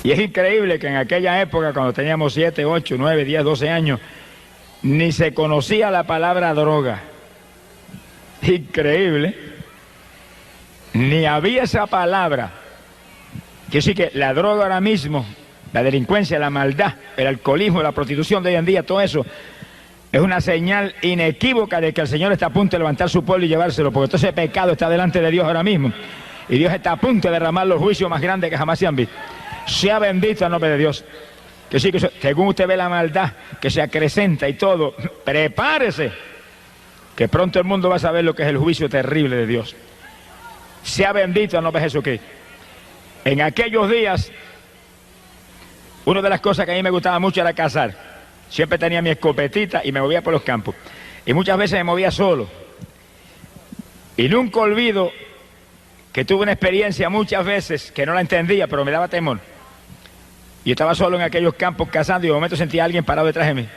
Y es increíble que en aquella época, cuando teníamos 7, 8, 9, 10, 12 años, ni se conocía la palabra droga. Increíble. Ni había esa palabra. Quiere decir que la droga ahora mismo, la delincuencia, la maldad, el alcoholismo, la prostitución de hoy en día, todo eso, es una señal inequívoca de que el Señor está a punto de levantar su pueblo y llevárselo, porque todo ese pecado está delante de Dios ahora mismo. Y Dios está a punto de derramar los juicios más grandes que jamás se han visto. Sea bendito el nombre de Dios. Que sí, que según usted ve la maldad que se acrecenta y todo, prepárese, que pronto el mundo va a saber lo que es el juicio terrible de Dios. Sea bendito el nombre de Jesucristo. En aquellos días, una de las cosas que a mí me gustaba mucho era cazar. Siempre tenía mi escopetita y me movía por los campos. Y muchas veces me movía solo. Y nunca olvido que tuve una experiencia muchas veces que no la entendía, pero me daba temor. Y estaba solo en aquellos campos cazando y de momento sentía a alguien parado detrás de mí.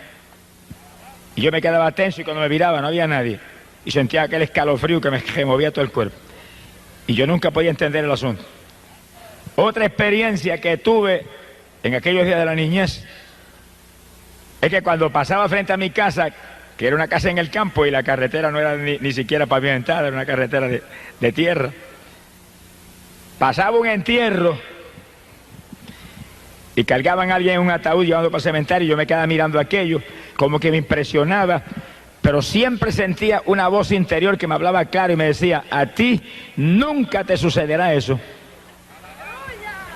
Y yo me quedaba tenso y cuando me viraba no había nadie. Y sentía aquel escalofrío que me movía todo el cuerpo. Y yo nunca podía entender el asunto. Otra experiencia que tuve en aquellos días de la niñez es que cuando pasaba frente a mi casa, que era una casa en el campo y la carretera no era ni siquiera pavimentada, era una carretera de tierra, pasaba un entierro y cargaban a alguien en un ataúd llevando para el cementerio y yo me quedaba mirando aquello, como que me impresionaba, pero siempre sentía una voz interior que me hablaba claro y me decía, a ti nunca te sucederá eso.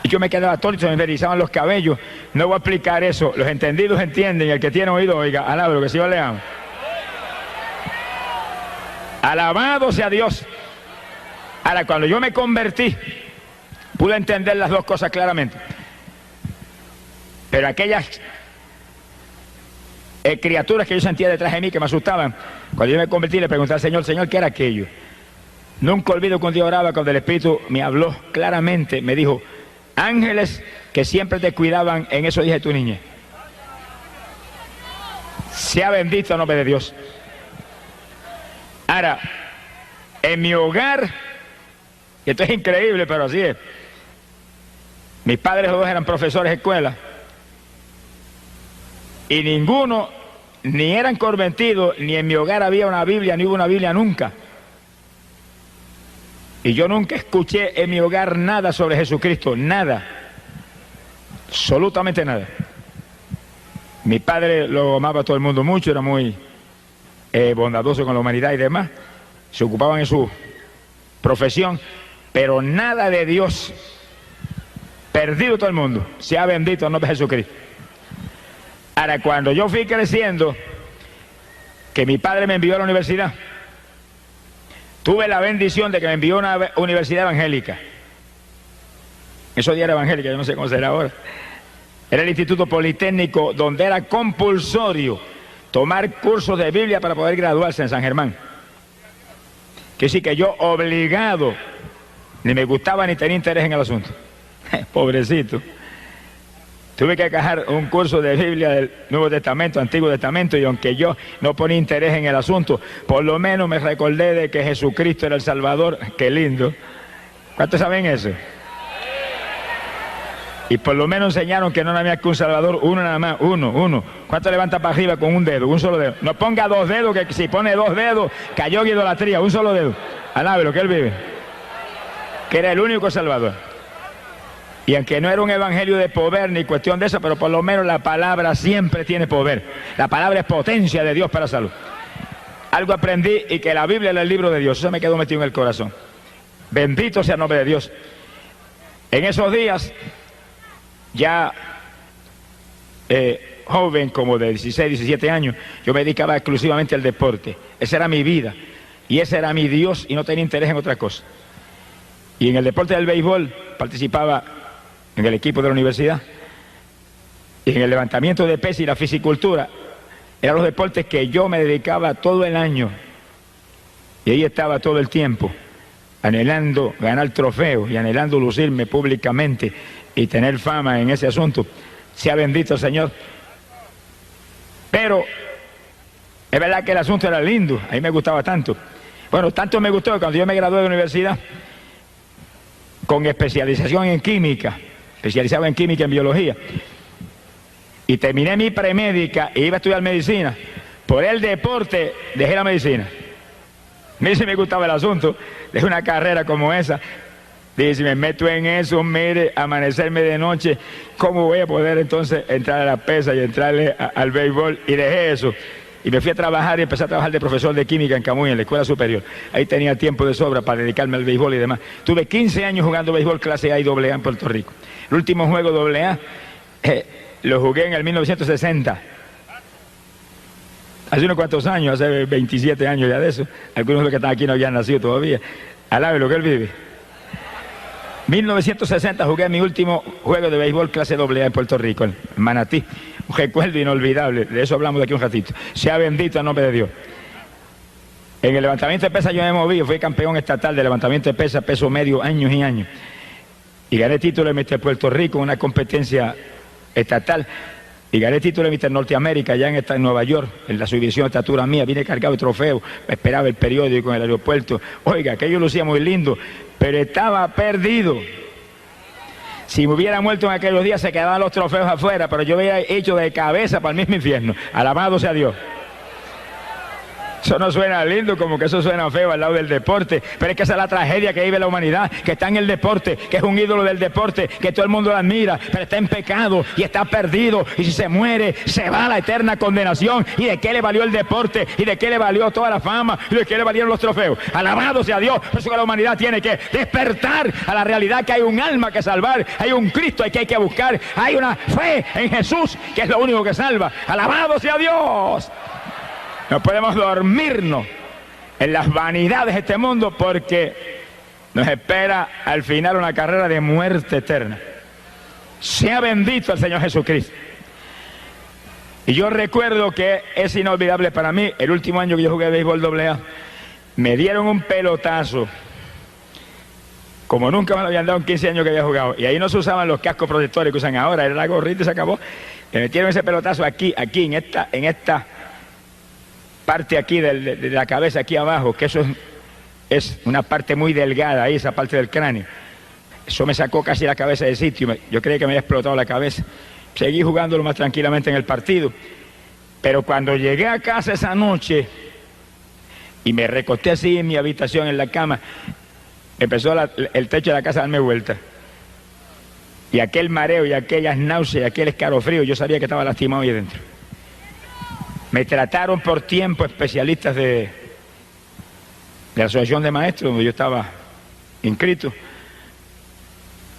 Y yo me quedaba atónito, me erizaban los cabellos. No voy a explicar eso, los entendidos entienden y el que tiene oído, oiga, alaba lo que Señor le ama. Alabado sea Dios. Ahora, cuando yo me convertí, pude entender las dos cosas claramente. Pero aquellas criaturas que yo sentía detrás de mí que me asustaban, cuando yo me convertí le pregunté al Señor, Señor, ¿qué era aquello? Nunca olvido cuando yo oraba, cuando el Espíritu me habló claramente, me dijo, ángeles que siempre te cuidaban en esos días de tu niñez. Sea bendito el nombre de Dios. Ahora, en mi hogar, y esto es increíble, pero así es, mis padres los dos eran profesores de escuela, y ninguno, ni eran convertidos, ni en mi hogar había una Biblia, ni hubo una Biblia nunca. Y yo nunca escuché en mi hogar nada sobre Jesucristo, nada, absolutamente nada. Mi padre lo amaba a todo el mundo mucho, era muy bondadoso con la humanidad y demás, se ocupaban en su profesión, pero nada de Dios, perdido todo el mundo, sea bendito el nombre de Jesucristo. Ahora, cuando yo fui creciendo, que mi padre me envió a la universidad, tuve la bendición de que me envió a una universidad evangélica. Esos días era evangélica, yo no sé cómo será ahora. Era el Instituto Politécnico, donde era compulsorio tomar cursos de Biblia para poder graduarse en San Germán. Que sí que yo obligado, ni me gustaba ni tenía interés en el asunto. Pobrecito. Tuve que acabar un curso de Biblia del Nuevo Testamento, Antiguo Testamento, y aunque yo no ponía interés en el asunto, por lo menos me recordé de que Jesucristo era el Salvador. Qué lindo. ¿Cuántos saben eso? Y por lo menos enseñaron que no había que un Salvador, uno nada más, uno. ¿Cuánto levanta para arriba con un dedo, un solo dedo? No ponga dos dedos, que si pone dos dedos, cayó en idolatría, un solo dedo. Alábelo, que él vive. Que era el único Salvador. Y aunque no era un evangelio de poder ni cuestión de eso, pero por lo menos la palabra siempre tiene poder. La palabra es potencia de Dios para salud. Algo aprendí y que la Biblia era el libro de Dios. Eso me quedó metido en el corazón. Bendito sea el nombre de Dios. En esos días, ya joven, como de 16, 17 años, yo me dedicaba exclusivamente al deporte. Esa era mi vida. Y ese era mi Dios y no tenía interés en otra cosa. Y en el deporte del béisbol participaba en el equipo de la universidad, y en el levantamiento de pesas y la fisicultura, eran los deportes que yo me dedicaba todo el año, y ahí estaba todo el tiempo, anhelando ganar trofeos y anhelando lucirme públicamente y tener fama en ese asunto. Sea bendito el Señor. Pero es verdad que el asunto era lindo, a mí me gustaba tanto. Bueno, tanto me gustó que cuando yo me gradué de la universidad, con especialización en química, especializado en química y en biología. Y terminé mi premédica e iba a estudiar medicina. Por el deporte dejé la medicina. Mire si me gustaba el asunto, dejé una carrera como esa. Dije, si me meto en eso, mire, amanecerme de noche, ¿cómo voy a poder entonces entrar a la pesa y entrarle al béisbol? Y dejé eso. Y me fui a trabajar y empecé a trabajar de profesor de química en Camuy, en la escuela superior. Ahí tenía tiempo de sobra para dedicarme al béisbol y demás. Tuve 15 años jugando béisbol clase A y AA en Puerto Rico. El último juego AA lo jugué en el 1960. Hace unos cuantos años, hace 27 años ya de eso. Algunos de los que están aquí no habían nacido todavía. Alabe lo que él vive. 1960 jugué mi último juego de béisbol clase AA en Puerto Rico, en Manatí. Un recuerdo inolvidable, de eso hablamos de aquí un ratito. Sea bendito el nombre de Dios. En el levantamiento de pesas yo me moví, fui campeón estatal de levantamiento de pesas, peso medio, años y años. Y gané título de Mister Puerto Rico en una competencia estatal. Y gané título de Mister Norteamérica allá en Nueva York, en la subdivisión de estatura mía. Vine cargado de trofeos, esperaba el periódico en el aeropuerto. Oiga, aquello lucía muy lindo, pero estaba perdido. Si me hubiera muerto en aquellos días se quedaban los trofeos afuera, pero yo había hecho de cabeza para el mismo infierno. Alabado sea Dios. Eso no suena lindo, como que eso suena feo al lado del deporte, pero es que esa es la tragedia que vive la humanidad, que está en el deporte, que es un ídolo del deporte, que todo el mundo lo admira, pero está en pecado y está perdido, y si se muere, se va a la eterna condenación. ¿Y de qué le valió el deporte? ¿Y de qué le valió toda la fama? ¿Y de qué le valieron los trofeos? Alabado sea Dios. Por eso que la humanidad tiene que despertar a la realidad que hay un alma que salvar, hay un Cristo que hay que buscar, hay una fe en Jesús que es lo único que salva. Alabado sea Dios. No podemos dormirnos en las vanidades de este mundo porque nos espera al final una carrera de muerte eterna. Sea bendito el Señor Jesucristo. Y yo recuerdo que es inolvidable para mí, el último año que yo jugué béisbol AA, me dieron un pelotazo, como nunca me lo habían dado en 15 años que había jugado. Y ahí no se usaban los cascos protectores que usan ahora, era la gorrita y se acabó. Me metieron ese pelotazo aquí, en esta parte aquí de la cabeza, aquí abajo, que eso es una parte muy delgada ahí, esa parte del cráneo. Eso me sacó casi la cabeza del sitio, yo creía que me había explotado la cabeza. Seguí jugándolo más tranquilamente en el partido, pero cuando llegué a casa esa noche y me recosté así en mi habitación, en la cama, empezó el techo de la casa a darme vuelta. Y aquel mareo y aquellas náuseas, aquel escalofrío, yo sabía que estaba lastimado ahí dentro. Me trataron por tiempo especialistas de la Asociación de Maestros, donde yo estaba inscrito.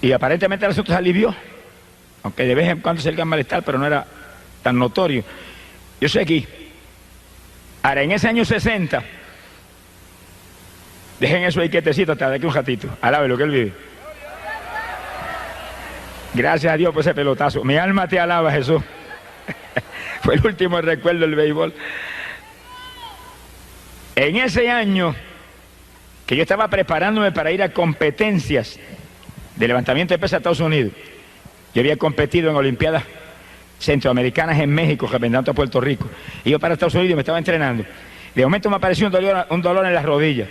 Y aparentemente el asunto se alivió, aunque de vez en cuando se el malestar, pero no era tan notorio. Yo seguí. Ahora, en ese año 60, dejen eso ahí quietecito hasta de aquí un ratito. Alabe lo que él vive. Gracias a Dios por ese pelotazo. Mi alma te alaba, Jesús. Fue el último recuerdo del béisbol. En ese año que yo estaba preparándome para ir a competencias de levantamiento de pesas a Estados Unidos, yo había competido en Olimpiadas Centroamericanas en México, representando a Puerto Rico. Y yo para Estados Unidos me estaba entrenando. De momento me apareció un dolor en las rodillas.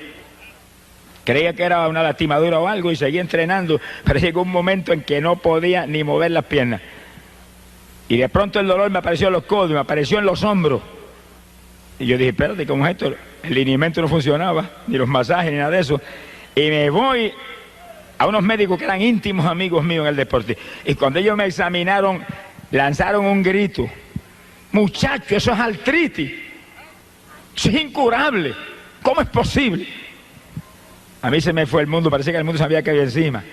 Creía que era una lastimadura o algo y seguí entrenando, pero llegó un momento en que no podía ni mover las piernas. Y de pronto el dolor me apareció en los codos, me apareció en los hombros. Y yo dije, espérate, ¿cómo es esto? El lineamiento no funcionaba, ni los masajes, ni nada de eso. Y me voy a unos médicos que eran íntimos amigos míos en el deporte. Y cuando ellos me examinaron, lanzaron un grito. Muchacho, eso es artritis. Eso es incurable. ¿Cómo es posible? A mí se me fue el mundo, parecía que el mundo se había caído encima.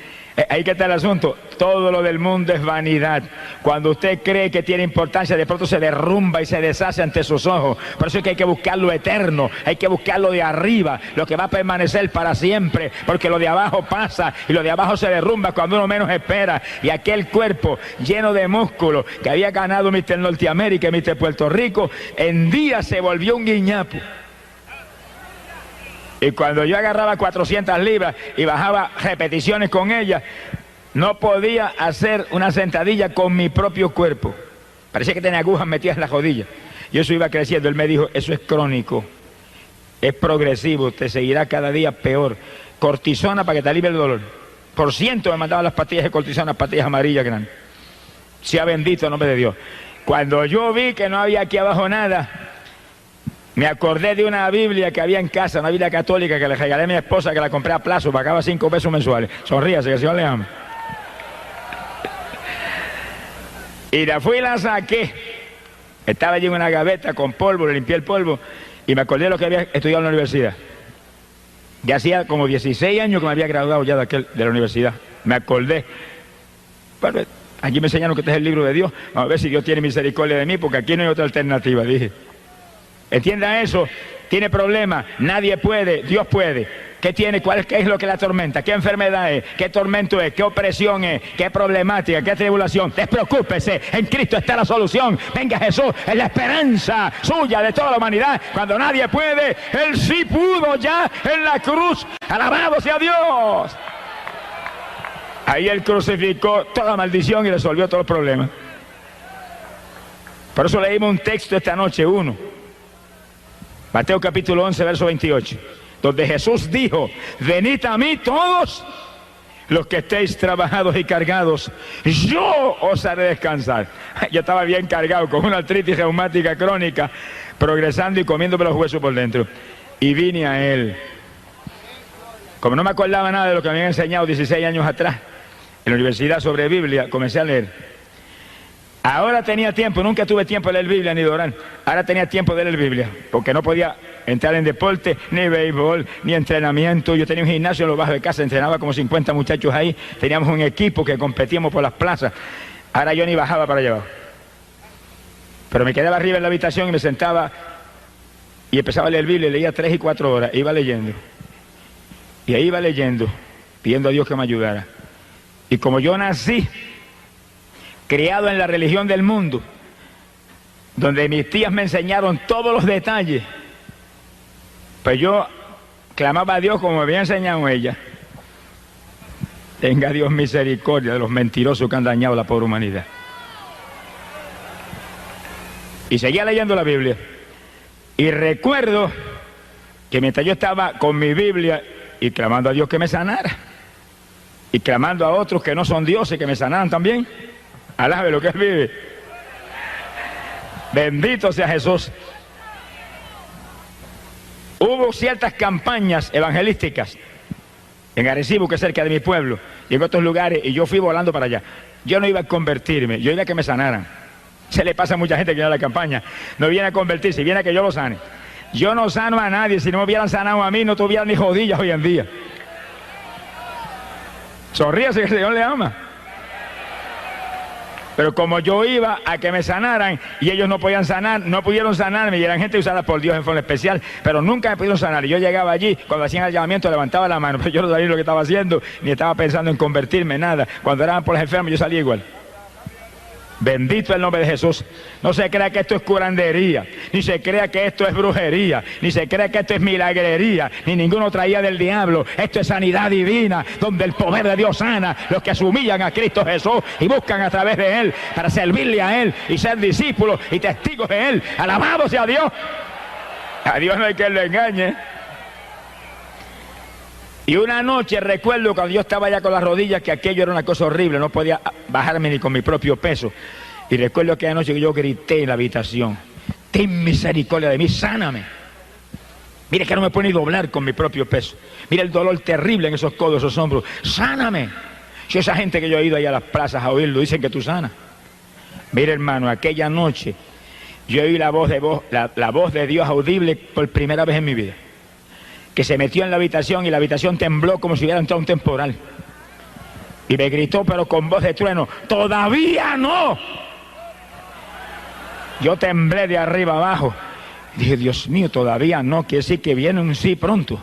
Ahí que está el asunto, todo lo del mundo es vanidad. Cuando usted cree que tiene importancia, de pronto se derrumba y se deshace ante sus ojos. Por eso es que hay que buscar lo eterno, hay que buscar lo de arriba, lo que va a permanecer para siempre, porque lo de abajo pasa y lo de abajo se derrumba cuando uno menos espera. Y aquel cuerpo lleno de músculos que había ganado Mister Norteamérica y Mister Puerto Rico, en día se volvió un guiñapo. Y cuando yo agarraba 400 libras y bajaba repeticiones con ellas, no podía hacer una sentadilla con mi propio cuerpo. Parecía que tenía agujas metidas en las rodillas. Y eso iba creciendo. Él me dijo, eso es crónico, es progresivo, te seguirá cada día peor. Cortisona para que te alivie el dolor. por ciento me mandaban las pastillas de cortisona, las pastillas amarillas grandes. Sea bendito el nombre de Dios. Cuando yo vi que no había aquí abajo nada, me acordé de una Biblia que había en casa, una Biblia católica que le regalé a mi esposa, que la compré a plazo, pagaba 5 pesos mensuales. Sonríase, que el Señor le ama. Y la fui y la saqué. Estaba allí en una gaveta con polvo, le limpié el polvo y me acordé de lo que había estudiado en la universidad. Ya hacía como 16 años que me había graduado ya de la universidad. Me acordé. Bueno, aquí me enseñaron que este es el libro de Dios. Vamos a ver si Dios tiene misericordia de mí, porque aquí no hay otra alternativa, dije. Entienda eso. Tiene problemas, nadie puede, Dios puede. ¿Qué tiene? ¿Qué es lo que la atormenta? ¿Qué enfermedad es? ¿Qué tormento es? ¿Qué opresión es? ¿Qué problemática? ¿Qué tribulación? Despreocúpese, en Cristo está la solución. Venga Jesús, es la esperanza suya de toda la humanidad. Cuando nadie puede, Él sí pudo ya en la cruz. Alabado sea Dios. Ahí Él crucificó toda maldición y resolvió todos los problemas. Por eso leímos un texto esta noche, Mateo capítulo 11, verso 28, donde Jesús dijo: venid a mí todos los que estéis trabajados y cargados, yo os haré descansar. Yo estaba bien cargado, con una artritis reumática crónica, progresando y comiéndome los huesos por dentro. Y vine a Él. Como no me acordaba nada de lo que me habían enseñado 16 años atrás, en la universidad sobre Biblia, comencé a leer. Ahora tenía tiempo, nunca tuve tiempo de leer Biblia ni de orar. Ahora tenía tiempo de leer Biblia, porque no podía entrar en deporte, ni béisbol, ni entrenamiento. Yo tenía un gimnasio en los bajos de casa, entrenaba como 50 muchachos ahí. Teníamos un equipo que competíamos por las plazas. Ahora yo ni bajaba para allá abajo. Pero me quedaba arriba en la habitación y me sentaba y empezaba a leer Biblia. Leía 3 y 4 horas, iba leyendo. Y ahí iba leyendo, pidiendo a Dios que me ayudara. Y como yo nací criado en la religión del mundo, donde mis tías me enseñaron todos los detalles, pues yo clamaba a Dios como me había enseñado ella. Tenga Dios misericordia de los mentirosos que han dañado a la pobre humanidad. Y seguía leyendo la Biblia. Y recuerdo que mientras yo estaba con mi Biblia y clamando a Dios que me sanara, y clamando a otros que no son dioses que me sanaran también, alabe lo que Él vive. Bendito sea Jesús. Hubo ciertas campañas evangelísticas en Arecibo, que es cerca de mi pueblo, y en otros lugares, y yo fui volando para allá. Yo no iba a convertirme, yo iba a que me sanaran. Se le pasa a mucha gente que viene a la campaña, no viene a convertirse, viene a que yo lo sane. Yo no sano a nadie. Si no me hubieran sanado a mí, no tuvieran ni rodillas hoy en día. Sonríase, que el Señor le ama. Pero como yo iba a que me sanaran y ellos no podían sanar, no pudieron sanarme, y eran gente usada por Dios en forma especial, pero nunca me pudieron sanar. Y yo llegaba allí, cuando hacían el llamamiento levantaba la mano, pero yo no sabía lo que estaba haciendo, ni estaba pensando en convertirme, nada. Cuando eran por los enfermos yo salía igual. Bendito el nombre de Jesús. No se crea que esto es curandería, ni se crea que esto es brujería, ni se crea que esto es milagrería, ni ninguno traía del diablo. Esto es sanidad divina, donde el poder de Dios sana los que se humillan a Cristo Jesús y buscan a través de Él para servirle a Él y ser discípulos y testigos de Él. Alabado sea Dios. A Dios no hay que le engañe. Y una noche recuerdo cuando yo estaba allá con las rodillas, que aquello era una cosa horrible, no podía bajarme ni con mi propio peso. Y recuerdo aquella noche que yo grité en la habitación: ten misericordia de mí, sáname. Mire que no me puedo ni doblar con mi propio peso. Mira el dolor terrible en esos codos, esos hombros. Sáname. Si esa gente que yo he ido ahí a las plazas a oírlo, dicen que tú sanas. Mire, hermano, aquella noche yo oí la voz de Dios audible por primera vez en mi vida, que se metió en la habitación y la habitación tembló como si hubiera entrado un temporal. Y me gritó, pero con voz de trueno: ¡todavía no! Yo temblé de arriba abajo. Dije: Dios mío, todavía no, quiere decir que viene un sí pronto.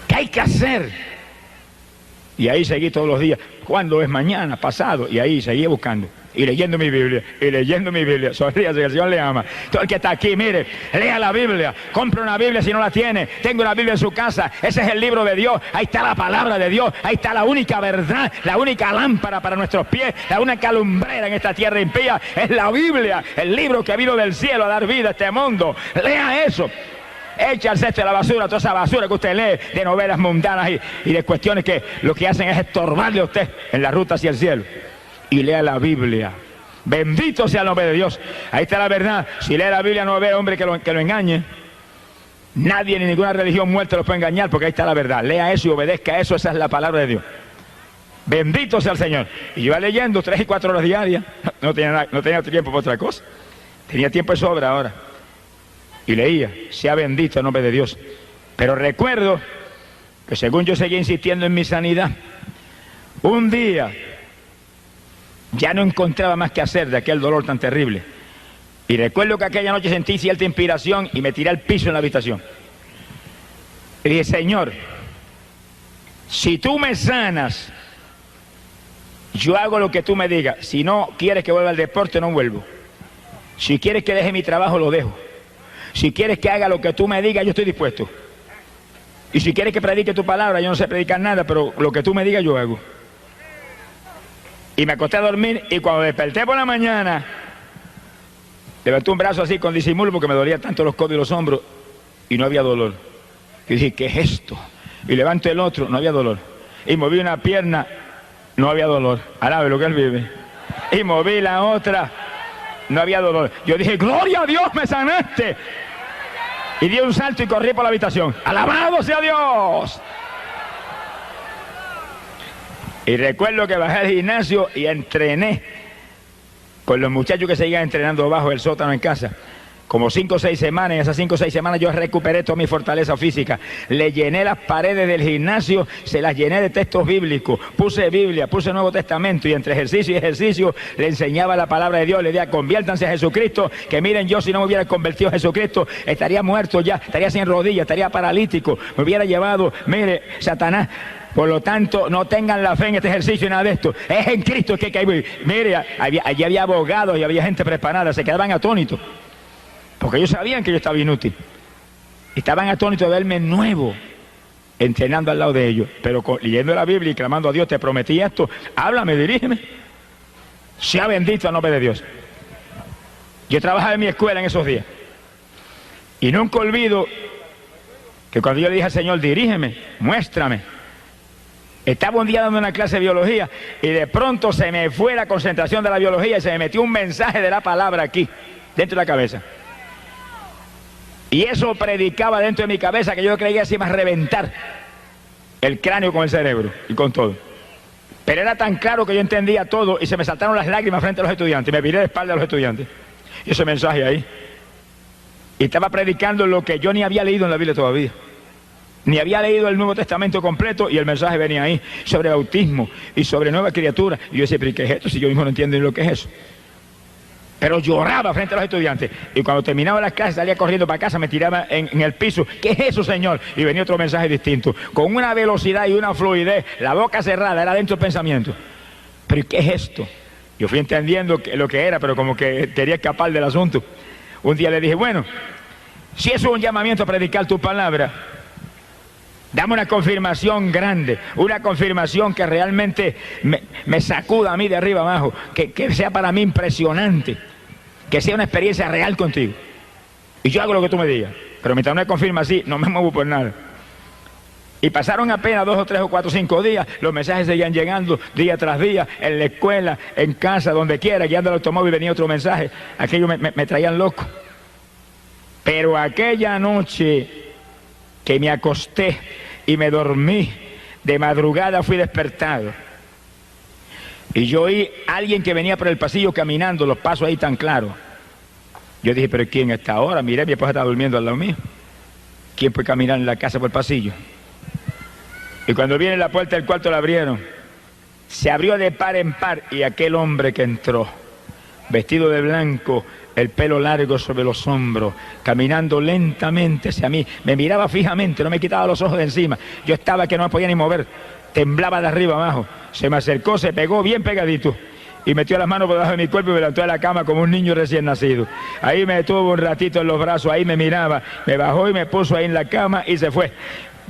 ¿Qué hay que hacer? Y ahí seguí todos los días. ¿Cuándo es? Mañana, pasado. Y ahí seguí buscando. Y leyendo mi Biblia, y leyendo mi Biblia. Sonríase, que el Señor le ama. Todo el que está aquí, mire, lea la Biblia, compre una Biblia si no la tiene, tenga una Biblia en su casa. Ese es el libro de Dios, ahí está la palabra de Dios, ahí está la única verdad, la única lámpara para nuestros pies, la única lumbrera en esta tierra impía, es la Biblia, el libro que vino del cielo a dar vida a este mundo. Lea eso. echa al cesto de la basura toda esa basura que usted lee de novelas mundanas y de cuestiones que lo que hacen es estorbarle a usted en la ruta hacia el cielo. Y lea la Biblia. Bendito sea el nombre de Dios. Ahí está la verdad. Si lee la Biblia no ve hombre que lo engañe. Nadie ni ninguna religión muerta lo puede engañar, porque ahí está la verdad. Lea eso y obedezca a eso. Esa es la palabra de Dios. Bendito sea el Señor. Y yo iba leyendo 3 y 4 horas diarias. No tenía tiempo para otra cosa. Tenía tiempo de sobra ahora. Y leía. Sea bendito el nombre de Dios. Pero recuerdo que según yo seguía insistiendo en mi sanidad, un día ya no encontraba más que hacer de aquel dolor tan terrible. Y recuerdo que aquella noche sentí cierta inspiración y me tiré al piso en la habitación. Y dije, Señor, si tú me sanas, yo hago lo que tú me digas. Si no quieres que vuelva al deporte, no vuelvo. Si quieres que deje mi trabajo, lo dejo. Si quieres que haga lo que tú me digas, yo estoy dispuesto. Y si quieres que predique tu palabra, yo no sé predicar nada, pero lo que tú me digas, yo hago. Y me acosté a dormir y cuando desperté por la mañana, levanté un brazo así con disimulo porque me dolía tanto los codos y los hombros y no había dolor. Y dije, ¿qué es esto? Y levanto el otro, no había dolor. Y moví una pierna, no había dolor. Alabe lo que él vive. Y moví la otra, no había dolor. Yo dije, gloria a Dios, me sanaste. Y di un salto y corrí por la habitación. ¡Alabado sea Dios! Y recuerdo que bajé al gimnasio y entrené con los muchachos que seguían entrenando bajo el sótano en casa. Como 5 o 6 semanas, en esas 5 o 6 semanas yo recuperé toda mi fortaleza física. Le llené las paredes del gimnasio, se las llené de textos bíblicos. Puse Biblia, puse Nuevo Testamento y entre ejercicio y ejercicio le enseñaba la palabra de Dios. Le decía, conviértanse a Jesucristo, que miren, yo si no me hubiera convertido a Jesucristo, estaría muerto ya, estaría sin rodillas, estaría paralítico, me hubiera llevado, mire, Satanás. Por lo tanto, no tengan la fe en este ejercicio y nada de esto. Es en Cristo que hay que vivir. Mire, allí había abogados y había gente preparada, se quedaban atónitos. Porque ellos sabían que yo estaba inútil. Estaban atónitos de verme nuevo, entrenando al lado de ellos. Pero leyendo la Biblia y clamando a Dios, te prometí esto, háblame, dirígeme. Sea bendito el nombre de Dios. Yo trabajaba en mi escuela en esos días. Y nunca olvido que cuando yo le dije al Señor, dirígeme, muéstrame. Estaba un día dando una clase de biología y de pronto se me fue la concentración de la biología y se me metió un mensaje de la palabra aquí, dentro de la cabeza. Y eso predicaba dentro de mi cabeza que yo creía que se iba a reventar el cráneo con el cerebro y con todo. Pero era tan claro que yo entendía todo y se me saltaron las lágrimas frente a los estudiantes. Me viré de espalda a los estudiantes. Y ese mensaje ahí. Y estaba predicando lo que yo ni había leído en la Biblia todavía. Ni había leído el Nuevo Testamento completo y el mensaje venía ahí sobre bautismo y sobre nueva criatura. Y yo decía, pero ¿qué es esto? Si yo mismo no entiendo ni lo que es eso. Pero lloraba frente a los estudiantes. Y cuando terminaba las clases salía corriendo para casa, me tiraba en el piso. ¿Qué es eso, Señor? Y venía otro mensaje distinto. Con una velocidad y una fluidez, la boca cerrada, era dentro del pensamiento. ¿Pero qué es esto? Yo fui entendiendo lo que era, pero como que quería escapar del asunto. Un día le dije, bueno, si eso es un llamamiento a predicar tu palabra, dame una confirmación grande, una confirmación que realmente me sacuda a mí de arriba abajo, que sea para mí impresionante, que sea una experiencia real contigo. Y yo hago lo que tú me digas, pero mientras no me confirma así, no me muevo por nada. Y pasaron apenas 2 o 3 o 4 o 5 días, los mensajes seguían llegando día tras día, en la escuela, en casa, donde quiera, guiando el automóvil venía otro mensaje, aquello me traían loco. Pero aquella noche que me acosté y me dormí, de madrugada fui despertado. Y yo oí a alguien que venía por el pasillo caminando, los pasos ahí tan claros. Yo dije, pero ¿quién está ahora? Miré, mi esposa estaba durmiendo al lado mío. ¿Quién puede caminar en la casa por el pasillo? Y cuando viene la puerta del cuarto la abrieron. Se abrió de par en par y aquel hombre que entró, vestido de blanco, el pelo largo sobre los hombros, caminando lentamente hacia mí, me miraba fijamente, no me quitaba los ojos de encima. Yo estaba que no me podía ni mover, temblaba de arriba abajo. Se me acercó, se pegó bien pegadito y metió las manos por debajo de mi cuerpo y me levantó de la cama como un niño recién nacido. Ahí me tuvo un ratito en los brazos, ahí me miraba, me bajó y me puso ahí en la cama y se fue.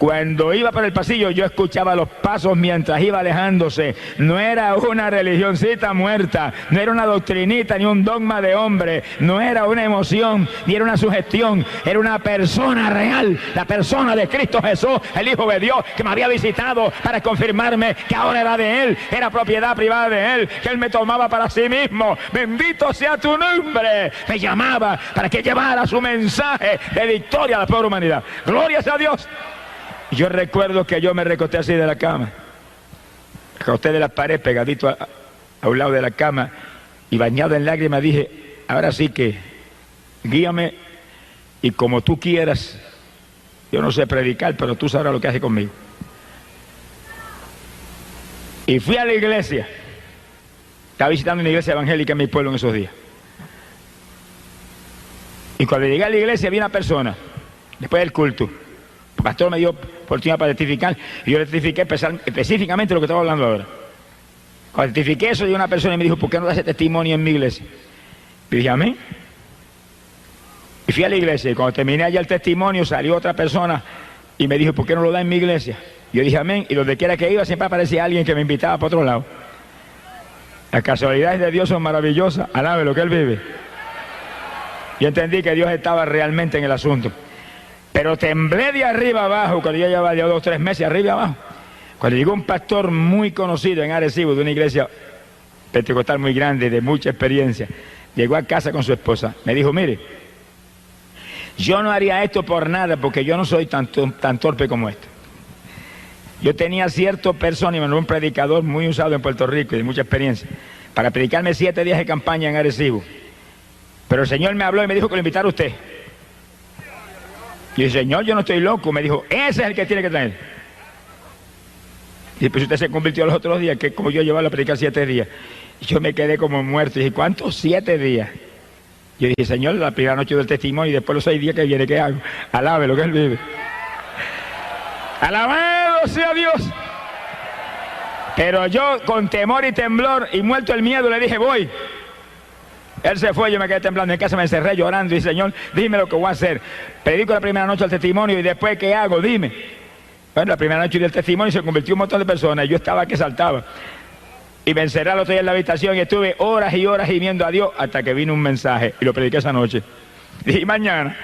Cuando iba por el pasillo yo escuchaba los pasos mientras iba alejándose. No era una religioncita muerta, no era una doctrinita ni un dogma de hombre, no era una emoción ni era una sugestión, era una persona real, la persona de Cristo Jesús, el Hijo de Dios, que me había visitado para confirmarme que ahora era de Él, era propiedad privada de Él, que Él me tomaba para sí mismo. Bendito sea tu nombre. Me llamaba para que llevara su mensaje de victoria a la pobre humanidad. Gloria sea a Dios. Yo recuerdo que yo me recosté así de la cama, recosté de la pared, pegadito a un lado de la cama, y bañado en lágrimas dije, ahora sí que guíame y como tú quieras. Yo no sé predicar, pero tú sabrás lo que haces conmigo. Y fui a la iglesia. Estaba visitando una iglesia evangélica en mi pueblo en esos días. Y cuando llegué a la iglesia vi una persona, después del culto. El pastor me dio oportunidad para testificar, y yo le testifiqué específicamente lo que estaba hablando ahora. Cuando testifiqué eso, llegó una persona y me dijo, ¿por qué no das ese testimonio en mi iglesia? Y dije, amén. Y fui a la iglesia, y cuando terminé allá el testimonio, salió otra persona y me dijo, ¿por qué no lo da en mi iglesia? Yo dije, amén, y donde quiera que iba siempre aparecía alguien que me invitaba para otro lado. Las casualidades de Dios son maravillosas, alabe lo que Él vive. Yo entendí que Dios estaba realmente en el asunto. Pero temblé de arriba abajo, cuando yo llevaba 2 o 3 meses arriba abajo. Cuando llegó un pastor muy conocido en Arecibo, de una iglesia pentecostal muy grande, de mucha experiencia, llegó a casa con su esposa. Me dijo, mire, yo no haría esto por nada, porque yo no soy tan torpe como esto. Yo tenía cierto persona, un predicador muy usado en Puerto Rico y de mucha experiencia, para predicarme 7 días de campaña en Arecibo. Pero el Señor me habló y me dijo que lo invitara a usted. Y el Señor, yo no estoy loco. Me dijo, ese es el que tiene que traer. Y pues usted se convirtió los otros días, que como yo llevaba a predicar 7 días. Y yo me quedé como muerto. Y dije, ¿cuántos 7 días? Yo dije, Señor, la primera noche del testimonio y después los 6 días que viene, ¿qué hago? Alabe lo que Él vive. Alabado sea Dios. Pero yo con temor y temblor y muerto el miedo le dije, voy. Él se fue, yo me quedé temblando en casa, me encerré llorando y Señor, dime lo que voy a hacer. Predico la primera noche el testimonio y después, ¿qué hago? Dime. Bueno, la primera noche del testimonio se convirtió en un montón de personas y yo estaba que saltaba. Y me encerré al otro día en la habitación y estuve horas y horas gimiendo a Dios hasta que vino un mensaje y lo prediqué esa noche. Y mañana.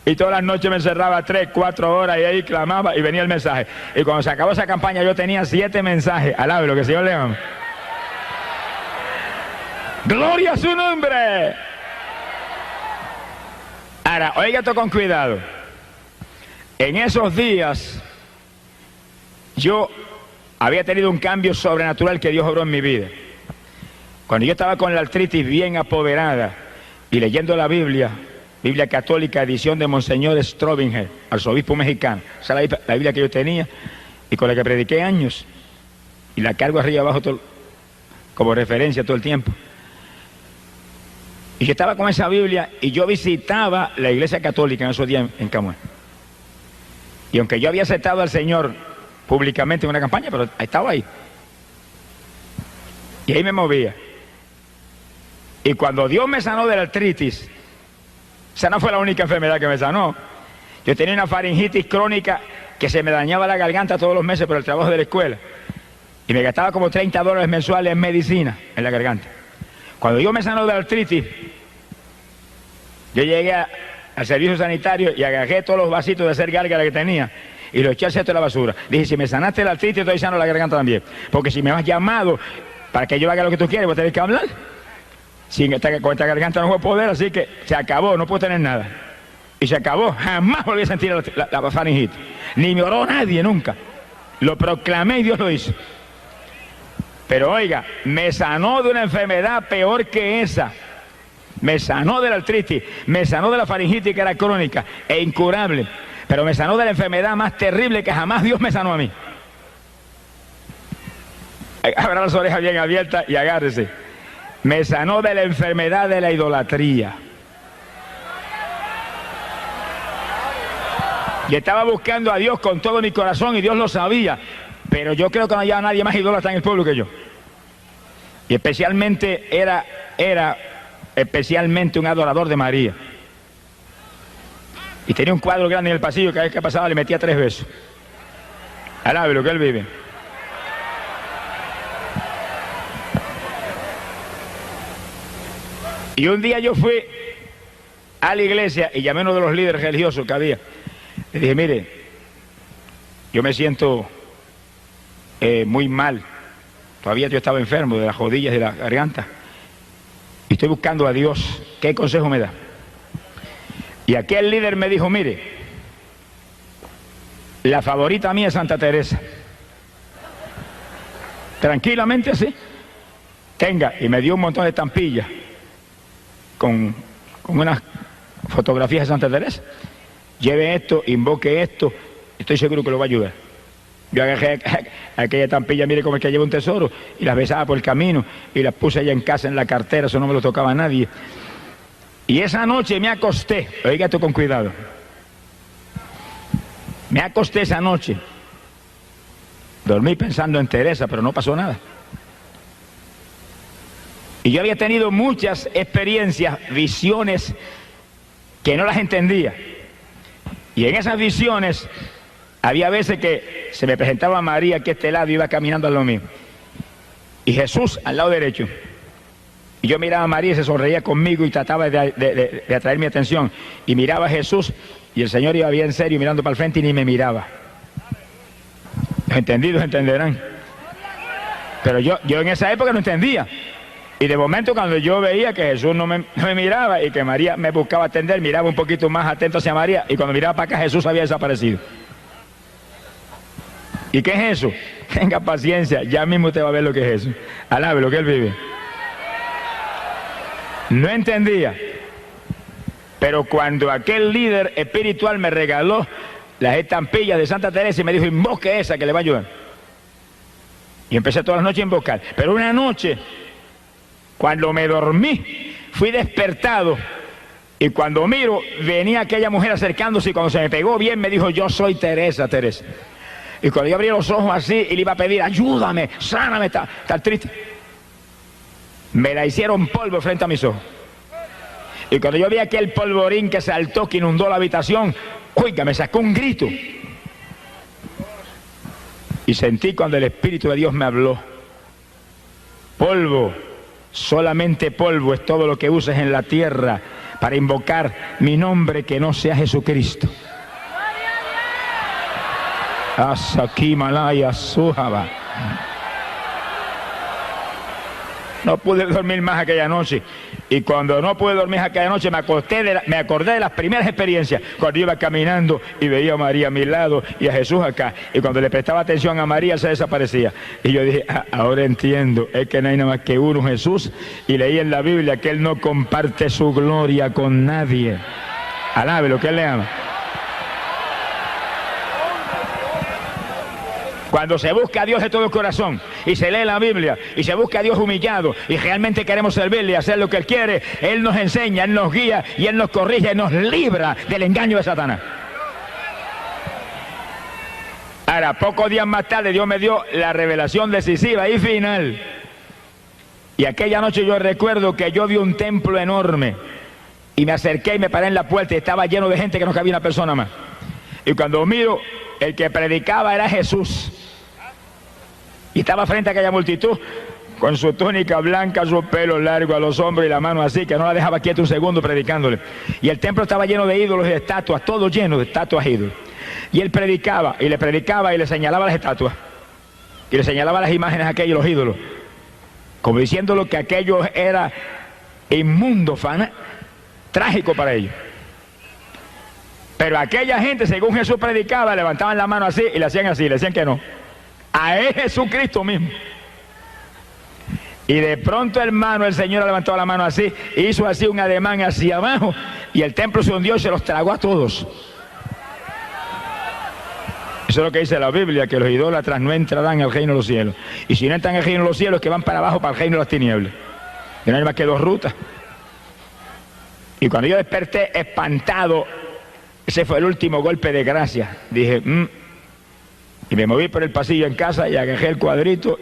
Y todas las noches me encerraba 3, 4 horas y ahí clamaba y venía el mensaje. Y cuando se acabó esa campaña yo tenía 7 mensajes. Alabe lo que el Señor le ama. ¡Gloria a su nombre! Ahora, oiga esto con cuidado. En esos días, yo había tenido un cambio sobrenatural que Dios obró en mi vida. Cuando yo estaba con la artritis bien apoderada y leyendo la Biblia católica, edición de Monseñor Strobinger, arzobispo mexicano. Esa es la Biblia que yo tenía y con la que prediqué años. Y la cargo arriba y abajo como referencia todo el tiempo. Y yo estaba con esa Biblia y yo visitaba la iglesia católica en esos días en Camuy. Y aunque yo había aceptado al Señor públicamente en una campaña, pero estaba ahí. Y ahí me movía. Y cuando Dios me sanó de la artritis, esa no fue la única enfermedad que me sanó. Yo tenía una faringitis crónica que se me dañaba la garganta todos los meses por el trabajo de la escuela. Y me gastaba como $30 mensuales en medicina en la garganta. Cuando Dios me sanó de la artritis, yo llegué al servicio sanitario y agarré todos los vasitos de hacer gárgara que tenía y los eché al cesto de la basura. Dije, si me sanaste la artritis, estoy sano la garganta también. Porque si me has llamado para que yo haga lo que tú quieres, voy a tener que hablar. Con esta garganta no voy a poder, así que se acabó, no puedo tener nada. Y se acabó, jamás volví a sentir la faringitis. Ni me oró nadie nunca. Lo proclamé y Dios lo hizo. Pero oiga, me sanó de una enfermedad peor que esa. Me sanó de la artritis, me sanó de la faringitis que era crónica e incurable. Pero me sanó de la enfermedad más terrible que jamás Dios me sanó a mí. Abra las orejas bien abiertas y agárrese. Me sanó de la enfermedad de la idolatría. Y estaba buscando a Dios con todo mi corazón y Dios lo sabía. Pero yo creo que no había nadie más idólatra en el pueblo que yo. Y especialmente era especialmente un adorador de María. Y tenía un cuadro grande en el pasillo, cada vez que pasaba le metía 3 besos. Alabe lo que él vive. Y un día yo fui a la iglesia y llamé a uno de los líderes religiosos que había. Le dije, mire, yo me siento muy mal. Todavía yo estaba enfermo de las rodillas y de la garganta. Y estoy buscando a Dios. ¿Qué consejo me da? Y aquel líder me dijo, mire, la favorita mía es Santa Teresa. Tranquilamente así. Tenga. Y me dio un montón de estampillas con unas fotografías de Santa Teresa. Lleve esto, invoque esto. Estoy seguro que lo va a ayudar. Yo agarré aquella estampilla, mire cómo es que lleva un tesoro, y las besaba por el camino, y las puse allá en casa en la cartera, eso no me lo tocaba a nadie. Y esa noche me acosté, oiga esto con cuidado, me acosté esa noche, dormí pensando en Teresa, pero no pasó nada. Y yo había tenido muchas experiencias, visiones, que no las entendía. Y en esas visiones, había veces que se me presentaba María aquí a este lado y iba caminando al lado mío. Y Jesús al lado derecho. Y yo miraba a María y se sonreía conmigo y trataba de atraer mi atención. Y miraba a Jesús y el Señor iba bien serio mirando para el frente y ni me miraba. Los entendidos entenderán. Pero yo en esa época no entendía. Y de momento cuando yo veía que Jesús no me miraba y que María me buscaba atender, miraba un poquito más atento hacia María y cuando miraba para acá Jesús había desaparecido. ¿Y qué es eso? Tenga paciencia, ya mismo usted va a ver lo que es eso. Alabe lo que él vive. No entendía. Pero cuando aquel líder espiritual me regaló las estampillas de Santa Teresa y me dijo, invoque esa que le va a ayudar. Y empecé todas las noches a invocar. Pero una noche, cuando me dormí, fui despertado. Y cuando miro, venía aquella mujer acercándose y cuando se me pegó bien me dijo, yo soy Teresa, Teresa. Y cuando yo abrí los ojos así y le iba a pedir, ayúdame, sáname, está triste. Me la hicieron polvo frente a mis ojos. Y cuando yo vi aquel polvorín que saltó, que inundó la habitación, oiga, me sacó un grito. Y sentí cuando el Espíritu de Dios me habló. Polvo, solamente polvo es todo lo que uses en la tierra para invocar mi nombre que no sea Jesucristo. Asaki Malaya Sujaba. No pude dormir más aquella noche. Y cuando no pude dormir aquella noche me acordé de las primeras experiencias. Cuando iba caminando y veía a María a mi lado y a Jesús acá. Y cuando le prestaba atención a María se desaparecía. Y yo dije, ahora entiendo. Es que no hay nada más que uno, Jesús. Y leí en la Biblia que Él no comparte su gloria con nadie. Alabe lo que Él le ama. Cuando se busca a Dios de todo el corazón y se lee la Biblia y se busca a Dios humillado y realmente queremos servirle y hacer lo que Él quiere, Él nos enseña, Él nos guía y Él nos corrige, nos libra del engaño de Satanás. Ahora, pocos días más tarde Dios me dio la revelación decisiva y final. Y aquella noche yo recuerdo que yo vi un templo enorme y me acerqué y me paré en la puerta y estaba lleno de gente que no cabía una persona más. Y cuando miro, el que predicaba era Jesús. Y estaba frente a aquella multitud, con su túnica blanca, su pelo largo a los hombros y la mano así, que no la dejaba quieta un segundo predicándole. Y el templo estaba lleno de ídolos y de estatuas, todo lleno de estatuas e ídolos. Y él predicaba, y le señalaba las estatuas. Y le señalaba las imágenes a aquellos, los ídolos. Como diciéndolo que aquello era inmundo, trágico para ellos. Pero aquella gente, según Jesús predicaba, levantaban la mano así y le hacían así, le decían que no. A él Jesucristo mismo. Y de pronto, hermano, el Señor levantó la mano así, hizo así un ademán hacia abajo, y el templo se hundió y se los tragó a todos. Eso es lo que dice la Biblia, que los idólatras no entrarán al reino de los cielos. Y si no entran al reino de los cielos, que van para abajo, para el reino de las tinieblas. Y no hay más que 2 rutas. Y cuando yo desperté espantado, ese fue el último golpe de gracia. Dije, Y me moví por el pasillo en casa y agarré el cuadrito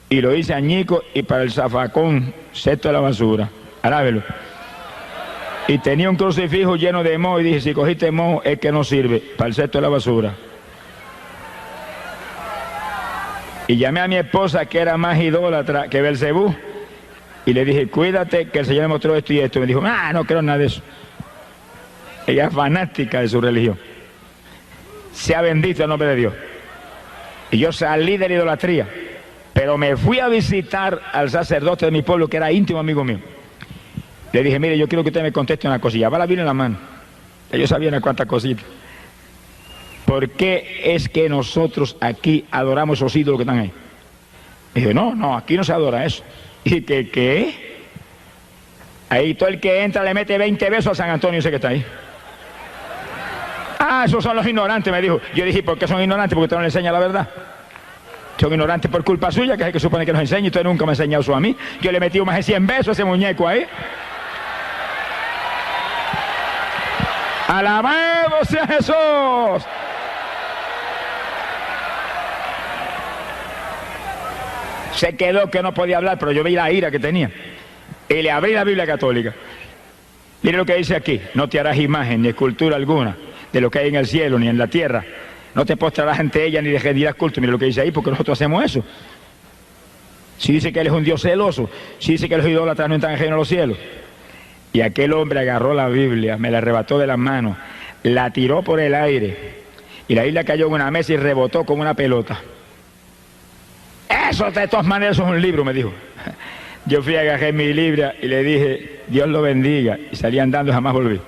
y lo hice añico y para el zafacón, cesto de la basura. Alábelo. Y tenía un crucifijo lleno de moho y dije, si cogiste moho es que no sirve, para el cesto de la basura. Y llamé a mi esposa, que era más idólatra que Belcebú, y le dije, cuídate que el Señor me mostró esto y esto. Y me dijo, no creo en nada de eso. Ella es fanática de su religión. Sea bendito el nombre de Dios. Y yo salí de la idolatría, pero me fui a visitar al sacerdote de mi pueblo, que era íntimo amigo mío. Le dije, mire, yo quiero que usted me conteste una cosilla. Va la Biblia en la mano. Ellos sabían a cuántas cositas. ¿Por qué es que nosotros aquí adoramos esos ídolos que están ahí? Y dije, no, aquí no se adora eso. Y que, ¿qué? Ahí todo el que entra le mete 20 besos a San Antonio, ese que está ahí. Esos son los ignorantes, me dijo. Yo dije, ¿por qué son ignorantes? Porque usted no le enseña la verdad. Son ignorantes por culpa suya, que es el que supone que nos enseña, y usted nunca me ha enseñado eso a mí. Yo le metí más de 100 besos a ese muñeco ahí. ¡Alabado sea Jesús! Se quedó que no podía hablar, pero yo vi la ira que tenía. Y le abrí la Biblia católica. Mire lo que dice aquí. No te harás imagen ni escultura alguna de lo que hay en el cielo ni en la tierra. No te postrarás ante ella ni le rendirás culto. Mire lo que dice ahí, porque nosotros hacemos eso. Si dice que él es un Dios celoso, si dice que los idólatras no están ajenos a los cielos. Y aquel hombre agarró la Biblia, me la arrebató de las manos, la tiró por el aire, y la Biblia cayó en una mesa y rebotó como una pelota. Eso de todas maneras es un libro, me dijo. Yo fui a agarrar mi Biblia y le dije, Dios lo bendiga, y salí andando y jamás volví.